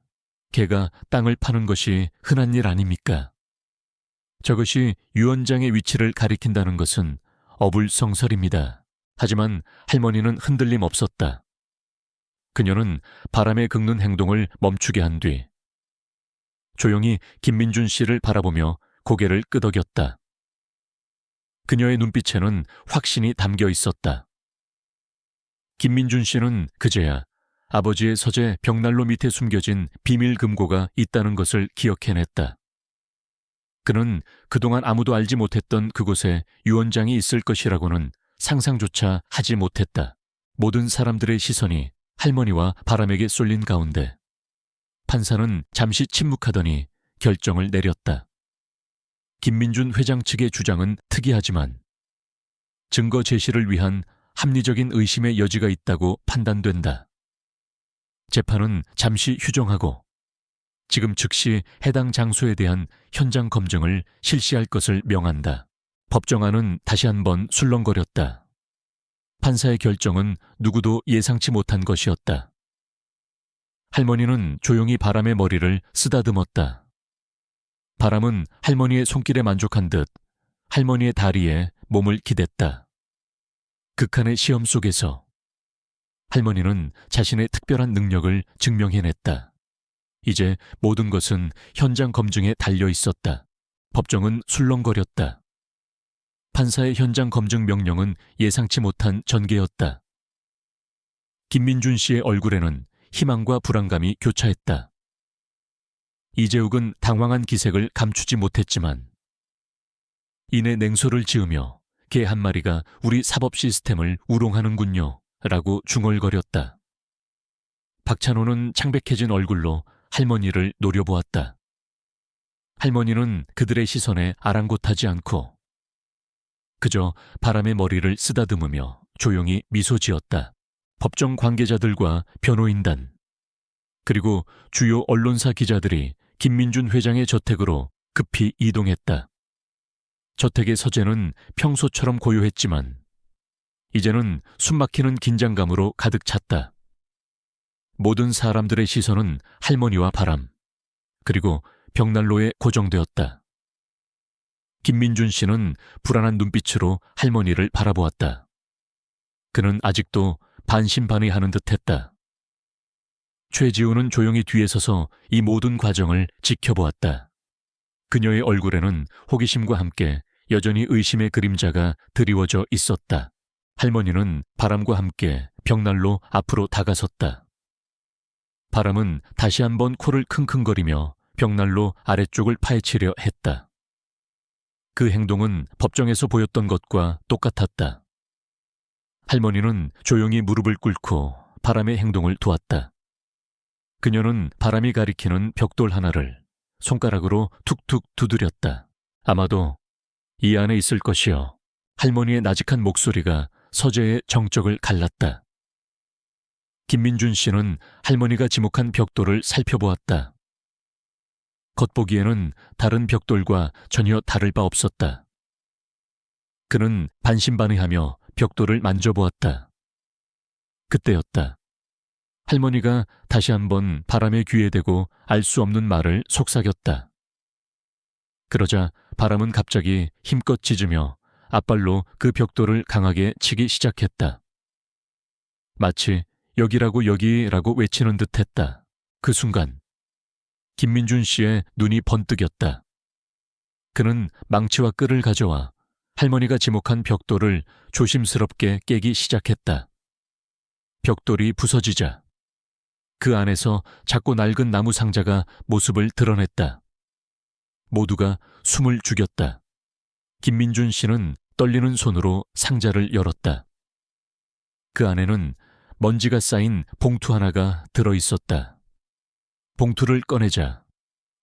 [SPEAKER 1] 개가 땅을 파는 것이 흔한 일 아닙니까? 저것이 유언장의 위치를 가리킨다는 것은 어불성설입니다. 하지만 할머니는 흔들림 없었다. 그녀는 바람에 긁는 행동을 멈추게 한 뒤 조용히 김민준 씨를 바라보며 고개를 끄덕였다. 그녀의 눈빛에는 확신이 담겨 있었다. 김민준 씨는 그제야 아버지의 서재 벽난로 밑에 숨겨진 비밀 금고가 있다는 것을 기억해냈다. 그는 그동안 아무도 알지 못했던 그곳에 유언장이 있을 것이라고는 상상조차 하지 못했다. 모든 사람들의 시선이 할머니와 바람에게 쏠린 가운데 판사는 잠시 침묵하더니 결정을 내렸다. 김민준 회장 측의 주장은 특이하지만 증거 제시를 위한 합리적인 의심의 여지가 있다고 판단된다. 재판은 잠시 휴정하고 지금 즉시 해당 장소에 대한 현장 검증을 실시할 것을 명한다. 법정안은 다시 한번 술렁거렸다. 판사의 결정은 누구도 예상치 못한 것이었다. 할머니는 조용히 바람의 머리를 쓰다듬었다. 바람은 할머니의 손길에 만족한 듯 할머니의 다리에 몸을 기댔다. 극한의 시험 속에서 할머니는 자신의 특별한 능력을 증명해냈다. 이제 모든 것은 현장 검증에 달려 있었다. 법정은 술렁거렸다. 판사의 현장 검증 명령은 예상치 못한 전개였다. 김민준 씨의 얼굴에는 희망과 불안감이 교차했다. 이재욱은 당황한 기색을 감추지 못했지만 이내 냉소를 지으며 개 한 마리가 우리 사법 시스템을 우롱하는군요 라고 중얼거렸다. 박찬호는 창백해진 얼굴로 할머니를 노려보았다. 할머니는 그들의 시선에 아랑곳하지 않고 그저 바람의 머리를 쓰다듬으며 조용히 미소 지었다. 법정 관계자들과 변호인단 그리고 주요 언론사 기자들이 김민준 회장의 저택으로 급히 이동했다. 저택의 서재는 평소처럼 고요했지만 이제는 숨막히는 긴장감으로 가득 찼다. 모든 사람들의 시선은 할머니와 바람, 그리고 벽난로에 고정되었다. 김민준 씨는 불안한 눈빛으로 할머니를 바라보았다. 그는 아직도 반신반의하는 듯했다. 최지우는 조용히 뒤에 서서 이 모든 과정을 지켜보았다. 그녀의 얼굴에는 호기심과 함께 여전히 의심의 그림자가 드리워져 있었다. 할머니는 바람과 함께 벽난로 앞으로 다가섰다. 바람은 다시 한번 코를 킁킁거리며 벽난로 아래쪽을 파헤치려 했다. 그 행동은 법정에서 보였던 것과 똑같았다. 할머니는 조용히 무릎을 꿇고 바람의 행동을 도왔다. 그녀는 바람이 가리키는 벽돌 하나를 손가락으로 툭툭 두드렸다. 아마도 이 안에 있을 것이여. 할머니의 나직한 목소리가 서재의 정적을 갈랐다. 김민준 씨는 할머니가 지목한 벽돌을 살펴보았다. 겉보기에는 다른 벽돌과 전혀 다를 바 없었다. 그는 반신반의하며 벽돌을 만져보았다. 그때였다. 할머니가 다시 한번 바람의 귀에 대고 알 수 없는 말을 속삭였다. 그러자 바람은 갑자기 힘껏 짖으며 앞발로 그 벽돌을 강하게 치기 시작했다. 마치 여기라고 외치는 듯했다. 그 순간 김민준 씨의 눈이 번뜩였다. 그는 망치와 끌을 가져와 할머니가 지목한 벽돌을 조심스럽게 깨기 시작했다. 벽돌이 부서지자 그 안에서 작고 낡은 나무 상자가 모습을 드러냈다. 모두가 숨을 죽였다. 김민준 씨는 떨리는 손으로 상자를 열었다. 그 안에는 먼지가 쌓인 봉투 하나가 들어있었다. 봉투를 꺼내자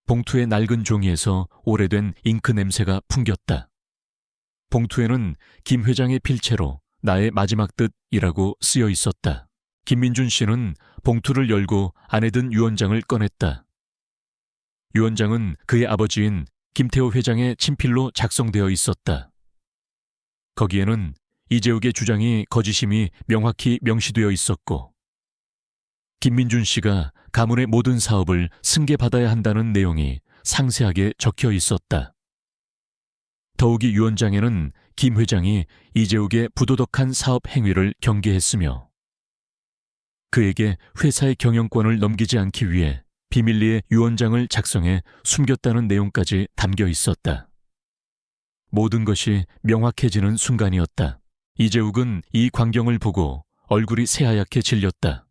[SPEAKER 1] 봉투의 낡은 종이에서 오래된 잉크 냄새가 풍겼다. 봉투에는 김 회장의 필체로 나의 마지막 뜻이라고 쓰여 있었다. 김민준 씨는 봉투를 열고 안에 든 유언장을 꺼냈다. 유언장은 그의 아버지인 김태호 회장의 친필로 작성되어 있었다. 거기에는 이재욱의 주장이 거짓임이 명확히 명시되어 있었고 김민준 씨가 가문의 모든 사업을 승계받아야 한다는 내용이 상세하게 적혀 있었다. 더욱이 유언장에는 김 회장이 이재욱의 부도덕한 사업 행위를 경계했으며 그에게 회사의 경영권을 넘기지 않기 위해 비밀리에 유언장을 작성해 숨겼다는 내용까지 담겨 있었다. 모든 것이 명확해지는 순간이었다. 이재욱은 이 광경을 보고 얼굴이 새하얗게 질렸다.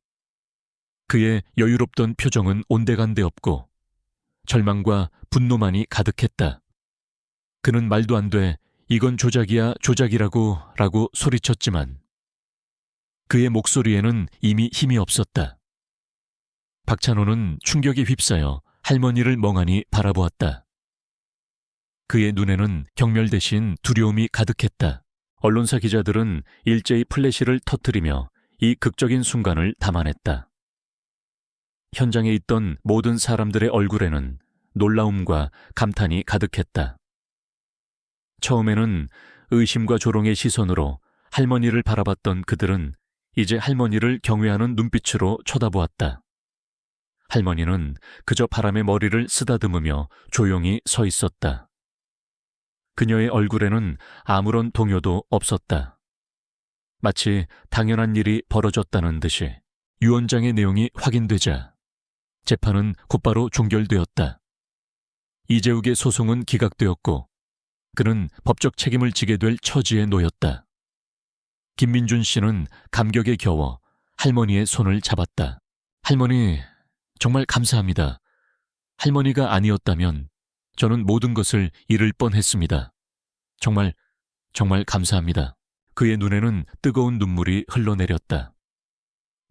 [SPEAKER 1] 그의 여유롭던 표정은 온데간데 없고 절망과 분노만이 가득했다. 그는 말도 안 돼, 이건 조작이야, 조작이라고 소리쳤지만 그의 목소리에는 이미 힘이 없었다. 박찬호는 충격에 휩싸여 할머니를 멍하니 바라보았다. 그의 눈에는 경멸 대신 두려움이 가득했다. 언론사 기자들은 일제히 플래시를 터뜨리며 이 극적인 순간을 담아냈다. 현장에 있던 모든 사람들의 얼굴에는 놀라움과 감탄이 가득했다. 처음에는 의심과 조롱의 시선으로 할머니를 바라봤던 그들은 이제 할머니를 경외하는 눈빛으로 쳐다보았다. 할머니는 그저 바람에 머리를 쓰다듬으며 조용히 서 있었다. 그녀의 얼굴에는 아무런 동요도 없었다. 마치 당연한 일이 벌어졌다는 듯이. 유언장의 내용이 확인되자 재판은 곧바로 종결되었다. 이재욱의 소송은 기각되었고 그는 법적 책임을 지게 될 처지에 놓였다. 김민준 씨는 감격에 겨워 할머니의 손을 잡았다. 할머니, 정말 감사합니다. 할머니가 아니었다면 저는 모든 것을 잃을 뻔했습니다. 정말 감사합니다. 그의 눈에는 뜨거운 눈물이 흘러내렸다.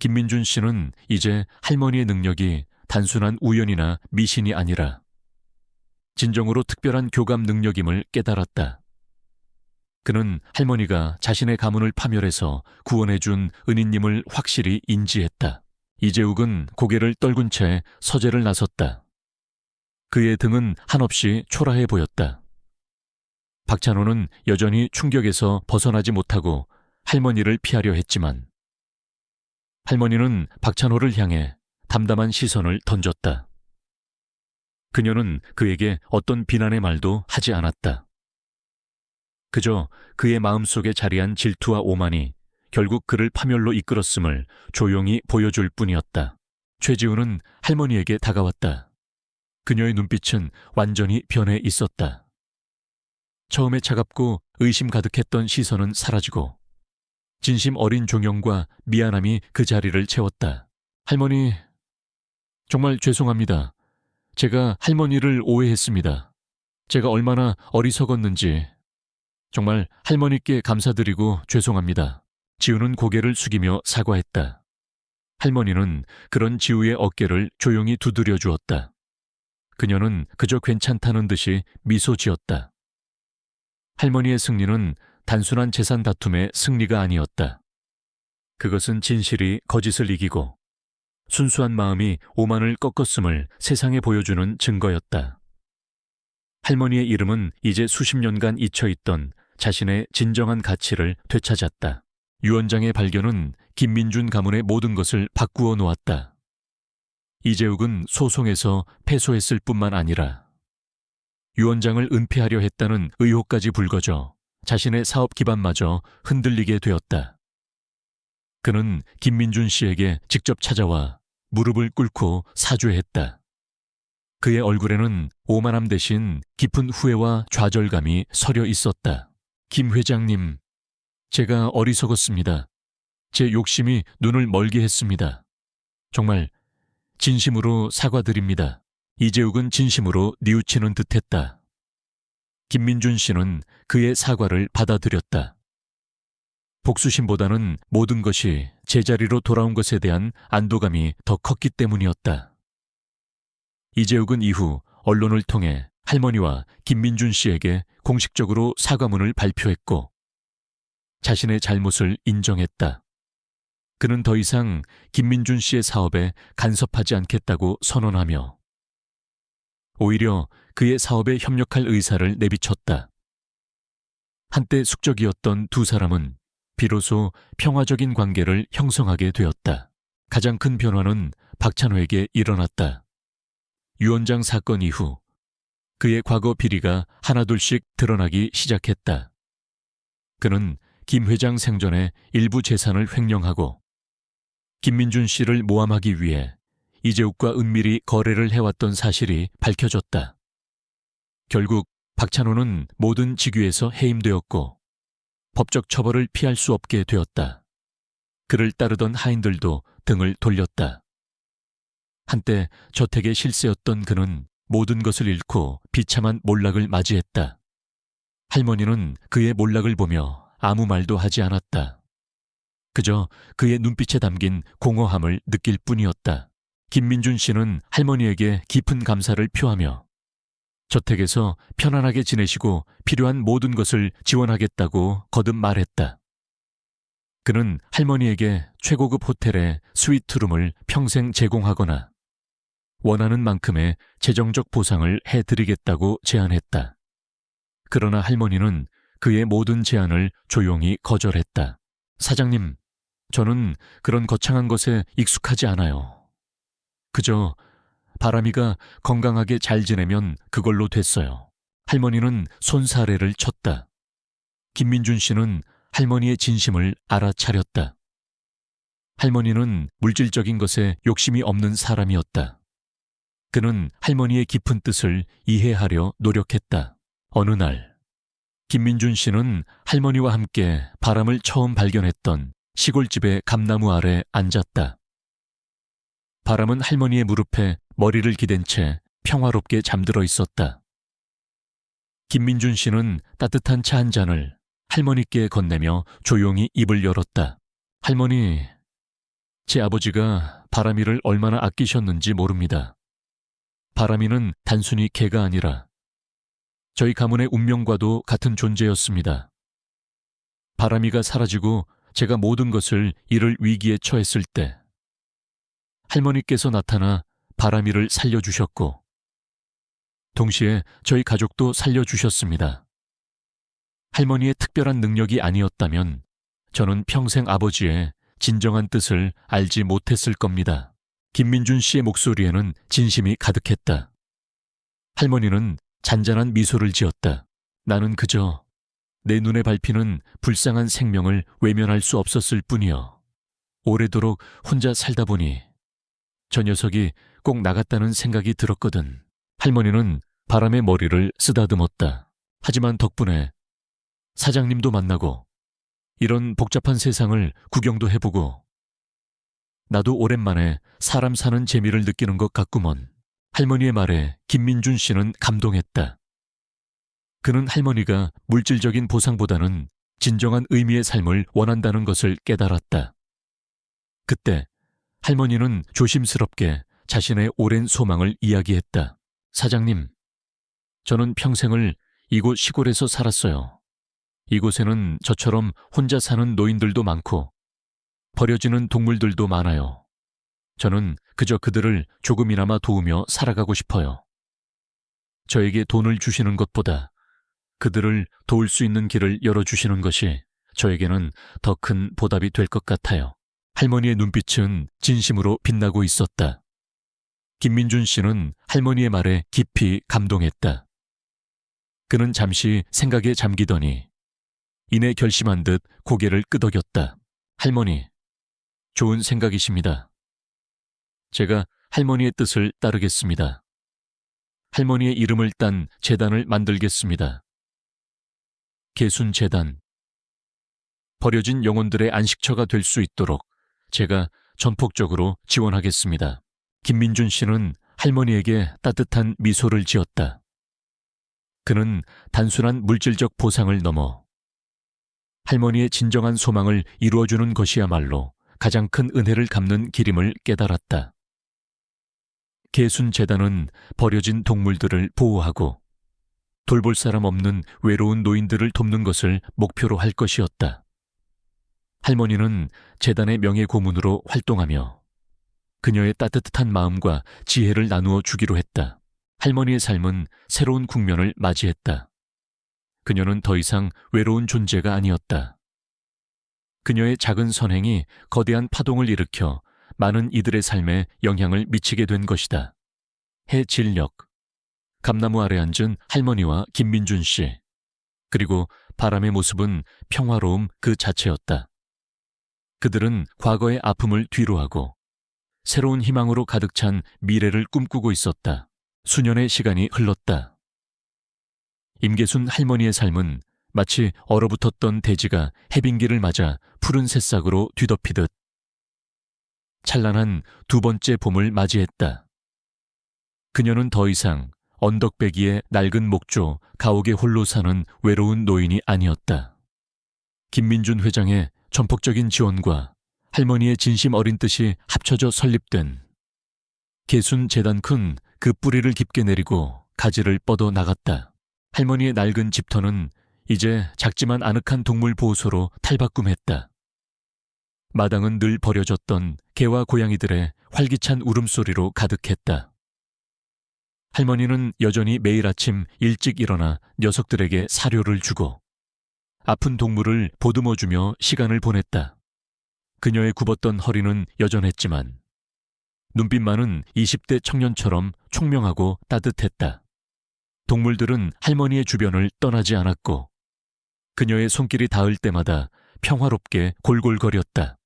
[SPEAKER 1] 김민준 씨는 이제 할머니의 능력이 단순한 우연이나 미신이 아니라 진정으로 특별한 교감 능력임을 깨달았다. 그는 할머니가 자신의 가문을 파멸해서 구원해준 은인님을 확실히 인지했다. 이재욱은 고개를 떨군 채 서재를 나섰다. 그의 등은 한없이 초라해 보였다. 박찬호는 여전히 충격에서 벗어나지 못하고 할머니를 피하려 했지만 할머니는 박찬호를 향해 담담한 시선을 던졌다. 그녀는 그에게 어떤 비난의 말도 하지 않았다. 그저 그의 마음속에 자리한 질투와 오만이 결국 그를 파멸로 이끌었음을 조용히 보여줄 뿐이었다. 최지우는 할머니에게 다가왔다. 그녀의 눈빛은 완전히 변해 있었다. 처음에 차갑고 의심 가득했던 시선은 사라지고 진심 어린 존경과 미안함이 그 자리를 채웠다. 할머니, 정말 죄송합니다. 제가 할머니를 오해했습니다. 제가 얼마나 어리석었는지 정말 할머니께 감사드리고 죄송합니다. 지우는 고개를 숙이며 사과했다. 할머니는 그런 지우의 어깨를 조용히 두드려 주었다. 그녀는 그저 괜찮다는 듯이 미소 지었다. 할머니의 승리는 단순한 재산 다툼의 승리가 아니었다. 그것은 진실이 거짓을 이기고 순수한 마음이 오만을 꺾었음을 세상에 보여주는 증거였다. 할머니의 이름은 이제 수십 년간 잊혀있던 자신의 진정한 가치를 되찾았다. 유언장의 발견은 김민준 가문의 모든 것을 바꾸어 놓았다. 이재욱은 소송에서 패소했을 뿐만 아니라 유언장을 은폐하려 했다는 의혹까지 불거져 자신의 사업 기반마저 흔들리게 되었다. 그는 김민준 씨에게 직접 찾아와 무릎을 꿇고 사죄했다. 그의 얼굴에는 오만함 대신 깊은 후회와 좌절감이 서려 있었다. 김 회장님, 제가 어리석었습니다. 제 욕심이 눈을 멀게 했습니다. 정말 진심으로 사과드립니다. 이재욱은 진심으로 뉘우치는 듯했다. 김민준 씨는 그의 사과를 받아들였다. 복수심보다는 모든 것이 제자리로 돌아온 것에 대한 안도감이 더 컸기 때문이었다. 이재욱은 이후 언론을 통해 할머니와 김민준 씨에게 공식적으로 사과문을 발표했고 자신의 잘못을 인정했다. 그는 더 이상 김민준 씨의 사업에 간섭하지 않겠다고 선언하며 오히려 그의 사업에 협력할 의사를 내비쳤다. 한때 숙적이었던 두 사람은 비로소 평화적인 관계를 형성하게 되었다. 가장 큰 변화는 박찬호에게 일어났다. 유언장 사건 이후 그의 과거 비리가 하나둘씩 드러나기 시작했다. 그는 김 회장 생전에 일부 재산을 횡령하고 김민준 씨를 모함하기 위해 이재욱과 은밀히 거래를 해왔던 사실이 밝혀졌다. 결국 박찬호는 모든 직위에서 해임되었고 법적 처벌을 피할 수 없게 되었다. 그를 따르던 하인들도 등을 돌렸다. 한때 저택의 실세였던 그는 모든 것을 잃고 비참한 몰락을 맞이했다. 할머니는 그의 몰락을 보며 아무 말도 하지 않았다. 그저 그의 눈빛에 담긴 공허함을 느낄 뿐이었다. 김민준 씨는 할머니에게 깊은 감사를 표하며 저택에서 편안하게 지내시고 필요한 모든 것을 지원하겠다고 거듭 말했다. 그는 할머니에게 최고급 호텔의 스위트룸을 평생 제공하거나 원하는 만큼의 재정적 보상을 해드리겠다고 제안했다. 그러나 할머니는 그의 모든 제안을 조용히 거절했다. 사장님, 저는 그런 거창한 것에 익숙하지 않아요. 그저 바람이가 건강하게 잘 지내면 그걸로 됐어요. 할머니는 손사래를 쳤다. 김민준 씨는 할머니의 진심을 알아차렸다. 할머니는 물질적인 것에 욕심이 없는 사람이었다. 그는 할머니의 깊은 뜻을 이해하려 노력했다. 어느 날, 김민준 씨는 할머니와 함께 바람을 처음 발견했던 시골집의 감나무 아래 앉았다. 바람은 할머니의 무릎에 머리를 기댄 채 평화롭게 잠들어 있었다. 김민준 씨는 따뜻한 차 한 잔을 할머니께 건네며 조용히 입을 열었다. 할머니, 제 아버지가 바람이를 얼마나 아끼셨는지 모릅니다. 바람이는 단순히 개가 아니라 저희 가문의 운명과도 같은 존재였습니다. 바람이가 사라지고 제가 모든 것을 잃을 위기에 처했을 때 할머니께서 나타나 바람이를 살려주셨고 동시에 저희 가족도 살려주셨습니다. 할머니의 특별한 능력이 아니었다면 저는 평생 아버지의 진정한 뜻을 알지 못했을 겁니다. 김민준 씨의 목소리에는 진심이 가득했다. 할머니는 잔잔한 미소를 지었다. 나는 그저 내 눈에 밟히는 불쌍한 생명을 외면할 수 없었을 뿐이여. 오래도록 혼자 살다 보니 저 녀석이 꼭 나갔다는 생각이 들었거든. 할머니는 바람의 머리를 쓰다듬었다. 하지만 덕분에 사장님도 만나고 이런 복잡한 세상을 구경도 해보고 나도 오랜만에 사람 사는 재미를 느끼는 것 같구먼. 할머니의 말에 김민준 씨는 감동했다. 그는 할머니가 물질적인 보상보다는 진정한 의미의 삶을 원한다는 것을 깨달았다. 그때 할머니는 조심스럽게 자신의 오랜 소망을 이야기했다. 사장님, 저는 평생을 이곳 시골에서 살았어요. 이곳에는 저처럼 혼자 사는 노인들도 많고 버려지는 동물들도 많아요. 저는 그저 그들을 조금이나마 도우며 살아가고 싶어요. 저에게 돈을 주시는 것보다 그들을 도울 수 있는 길을 열어주시는 것이 저에게는 더 큰 보답이 될 것 같아요. 할머니의 눈빛은 진심으로 빛나고 있었다. 김민준 씨는 할머니의 말에 깊이 감동했다. 그는 잠시 생각에 잠기더니 이내 결심한 듯 고개를 끄덕였다. 할머니, 좋은 생각이십니다. 제가 할머니의 뜻을 따르겠습니다. 할머니의 이름을 딴 재단을 만들겠습니다. 개순재단. 버려진 영혼들의 안식처가 될 수 있도록 제가 전폭적으로 지원하겠습니다. 김민준 씨는 할머니에게 따뜻한 미소를 지었다. 그는 단순한 물질적 보상을 넘어 할머니의 진정한 소망을 이루어주는 것이야말로 가장 큰 은혜를 갚는 길임을 깨달았다. 개순재단은 버려진 동물들을 보호하고 돌볼 사람 없는 외로운 노인들을 돕는 것을 목표로 할 것이었다. 할머니는 재단의 명예 고문으로 활동하며 그녀의 따뜻한 마음과 지혜를 나누어 주기로 했다. 할머니의 삶은 새로운 국면을 맞이했다. 그녀는 더 이상 외로운 존재가 아니었다. 그녀의 작은 선행이 거대한 파동을 일으켜 많은 이들의 삶에 영향을 미치게 된 것이다. 해질녘, 감나무 아래 앉은 할머니와 김민준 씨, 그리고 바람의 모습은 평화로움 그 자체였다. 그들은 과거의 아픔을 뒤로하고 새로운 희망으로 가득 찬 미래를 꿈꾸고 있었다. 수년의 시간이 흘렀다. 임계순 할머니의 삶은 마치 얼어붙었던 대지가 해빙기를 맞아 푸른 새싹으로 뒤덮이듯 찬란한 두 번째 봄을 맞이했다. 그녀는 더 이상 언덕배기의 낡은 목조 가옥에 홀로 사는 외로운 노인이 아니었다. 김민준 회장의 전폭적인 지원과 할머니의 진심 어린 뜻이 합쳐져 설립된 개순 재단큰 그 뿌리를 깊게 내리고 가지를 뻗어 나갔다. 할머니의 낡은 집터는 이제 작지만 아늑한 동물 보호소로 탈바꿈했다. 마당은 늘 버려졌던 개와 고양이들의 활기찬 울음소리로 가득했다. 할머니는 여전히 매일 아침 일찍 일어나 녀석들에게 사료를 주고 아픈 동물을 보듬어주며 시간을 보냈다. 그녀의 굽었던 허리는 여전했지만 눈빛만은 20대 청년처럼 총명하고 따뜻했다. 동물들은 할머니의 주변을 떠나지 않았고 그녀의 손길이 닿을 때마다 평화롭게 골골거렸다.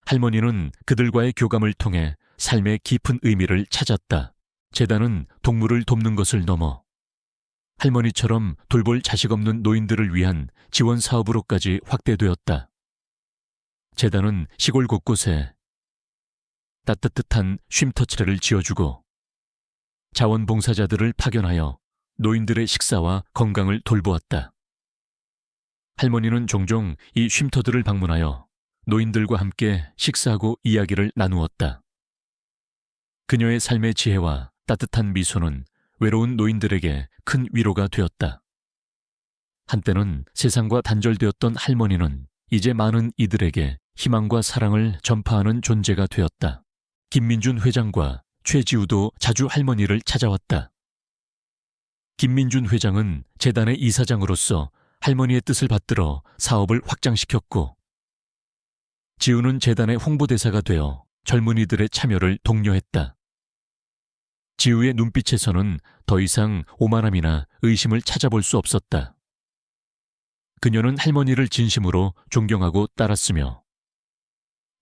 [SPEAKER 1] 할머니는 그들과의 교감을 통해 삶의 깊은 의미를 찾았다. 재단은 동물을 돕는 것을 넘어 할머니처럼 돌볼 자식 없는 노인들을 위한 지원 사업으로까지 확대되었다. 재단은 시골 곳곳에 따뜻한 쉼터치레를 지어주고 자원봉사자들을 파견하여 노인들의 식사와 건강을 돌보았다. 할머니는 종종 이 쉼터들을 방문하여 노인들과 함께 식사하고 이야기를 나누었다. 그녀의 삶의 지혜와 따뜻한 미소는 외로운 노인들에게 큰 위로가 되었다. 한때는 세상과 단절되었던 할머니는 이제 많은 이들에게 희망과 사랑을 전파하는 존재가 되었다. 김민준 회장과 최지우도 자주 할머니를 찾아왔다. 김민준 회장은 재단의 이사장으로서 할머니의 뜻을 받들어 사업을 확장시켰고 지우는 재단의 홍보대사가 되어 젊은이들의 참여를 독려했다. 지우의 눈빛에서는 더 이상 오만함이나 의심을 찾아볼 수 없었다. 그녀는 할머니를 진심으로 존경하고 따랐으며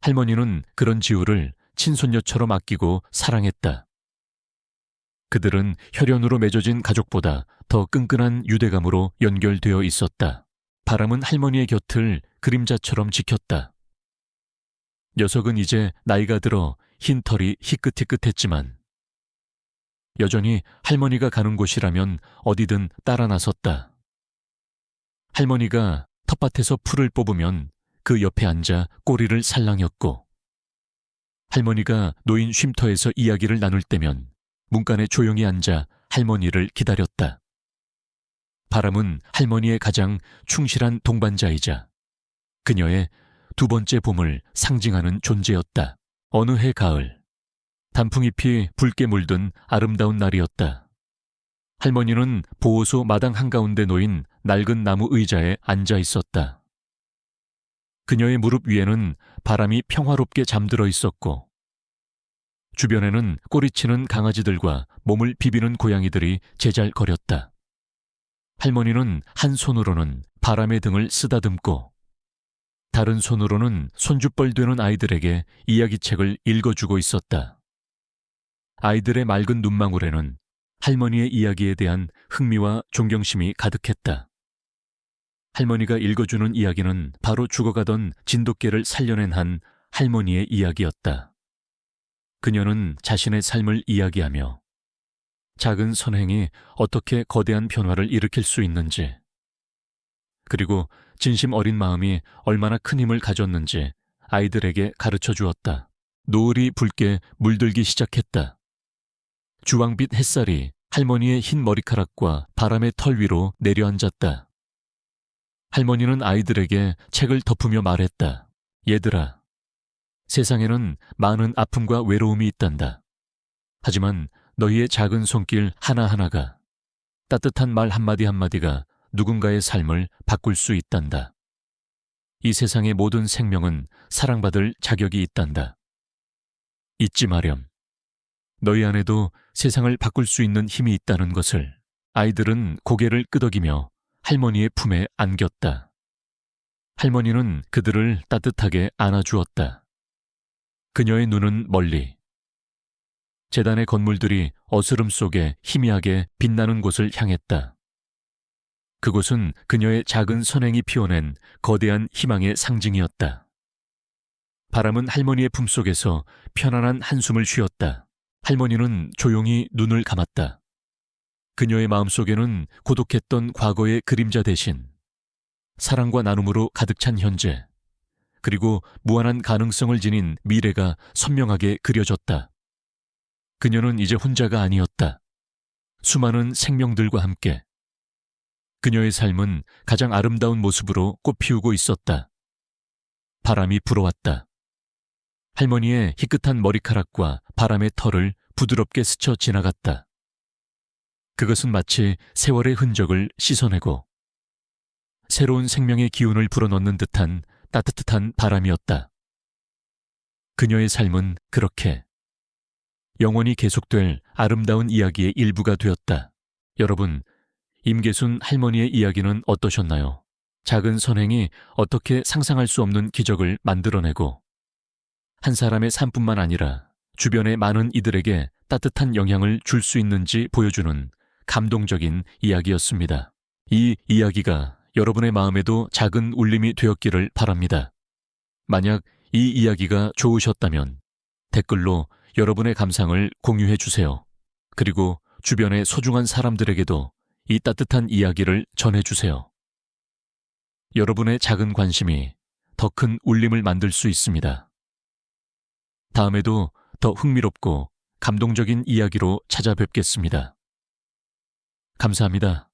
[SPEAKER 1] 할머니는 그런 지우를 친손녀처럼 아끼고 사랑했다. 그들은 혈연으로 맺어진 가족보다 더 끈끈한 유대감으로 연결되어 있었다. 바람은 할머니의 곁을 그림자처럼 지켰다. 녀석은 이제 나이가 들어 흰 털이 희끗희끗했지만 여전히 할머니가 가는 곳이라면 어디든 따라 나섰다. 할머니가 텃밭에서 풀을 뽑으면 그 옆에 앉아 꼬리를 살랑였고 할머니가 노인 쉼터에서 이야기를 나눌 때면 문간에 조용히 앉아 할머니를 기다렸다. 바람은 할머니의 가장 충실한 동반자이자 그녀의 두 번째 봄을 상징하는 존재였다. 어느 해 가을, 단풍잎이 붉게 물든 아름다운 날이었다. 할머니는 보호소 마당 한가운데 놓인 낡은 나무 의자에 앉아 있었다. 그녀의 무릎 위에는 바람이 평화롭게 잠들어 있었고 주변에는 꼬리치는 강아지들과 몸을 비비는 고양이들이 제잘거렸다. 할머니는 한 손으로는 바람의 등을 쓰다듬고 다른 손으로는 손주뻘 되는 아이들에게 이야기책을 읽어주고 있었다. 아이들의 맑은 눈망울에는 할머니의 이야기에 대한 흥미와 존경심이 가득했다. 할머니가 읽어주는 이야기는 바로 죽어가던 진돗개를 살려낸 한 할머니의 이야기였다. 그녀는 자신의 삶을 이야기하며 작은 선행이 어떻게 거대한 변화를 일으킬 수 있는지, 그리고 진심 어린 마음이 얼마나 큰 힘을 가졌는지 아이들에게 가르쳐 주었다. 노을이 붉게 물들기 시작했다. 주황빛 햇살이 할머니의 흰 머리카락과 바람의 털 위로 내려앉았다. 할머니는 아이들에게 책을 덮으며 말했다. 얘들아, 세상에는 많은 아픔과 외로움이 있단다. 하지만 너희의 작은 손길 하나하나가, 따뜻한 말 한마디 한마디가 누군가의 삶을 바꿀 수 있단다. 이 세상의 모든 생명은 사랑받을 자격이 있단다. 잊지 마렴. 너희 안에도 세상을 바꿀 수 있는 힘이 있다는 것을. 아이들은 고개를 끄덕이며 할머니의 품에 안겼다. 할머니는 그들을 따뜻하게 안아주었다. 그녀의 눈은 멀리, 재단의 건물들이 어스름 속에 희미하게 빛나는 곳을 향했다. 그곳은 그녀의 작은 선행이 피워낸 거대한 희망의 상징이었다. 바람은 할머니의 품속에서 편안한 한숨을 쉬었다. 할머니는 조용히 눈을 감았다. 그녀의 마음속에는 고독했던 과거의 그림자 대신 사랑과 나눔으로 가득 찬 현재, 그리고 무한한 가능성을 지닌 미래가 선명하게 그려졌다. 그녀는 이제 혼자가 아니었다. 수많은 생명들과 함께. 그녀의 삶은 가장 아름다운 모습으로 꽃피우고 있었다. 바람이 불어왔다. 할머니의 희끗한 머리카락과 바람의 털을 부드럽게 스쳐 지나갔다. 그것은 마치 세월의 흔적을 씻어내고 새로운 생명의 기운을 불어넣는 듯한 따뜻한 바람이었다. 그녀의 삶은 그렇게 영원히 계속될 아름다운 이야기의 일부가 되었다. 여러분, 임계순 할머니의 이야기는 어떠셨나요? 작은 선행이 어떻게 상상할 수 없는 기적을 만들어내고 한 사람의 삶뿐만 아니라 주변의 많은 이들에게 따뜻한 영향을 줄 수 있는지 보여주는 감동적인 이야기였습니다. 이 이야기가 여러분의 마음에도 작은 울림이 되었기를 바랍니다. 만약 이 이야기가 좋으셨다면 댓글로 여러분의 감상을 공유해 주세요. 그리고 주변의 소중한 사람들에게도 이 따뜻한 이야기를 전해 주세요. 여러분의 작은 관심이 더 큰 울림을 만들 수 있습니다. 다음에도 더 흥미롭고 감동적인 이야기로 찾아뵙겠습니다. 감사합니다.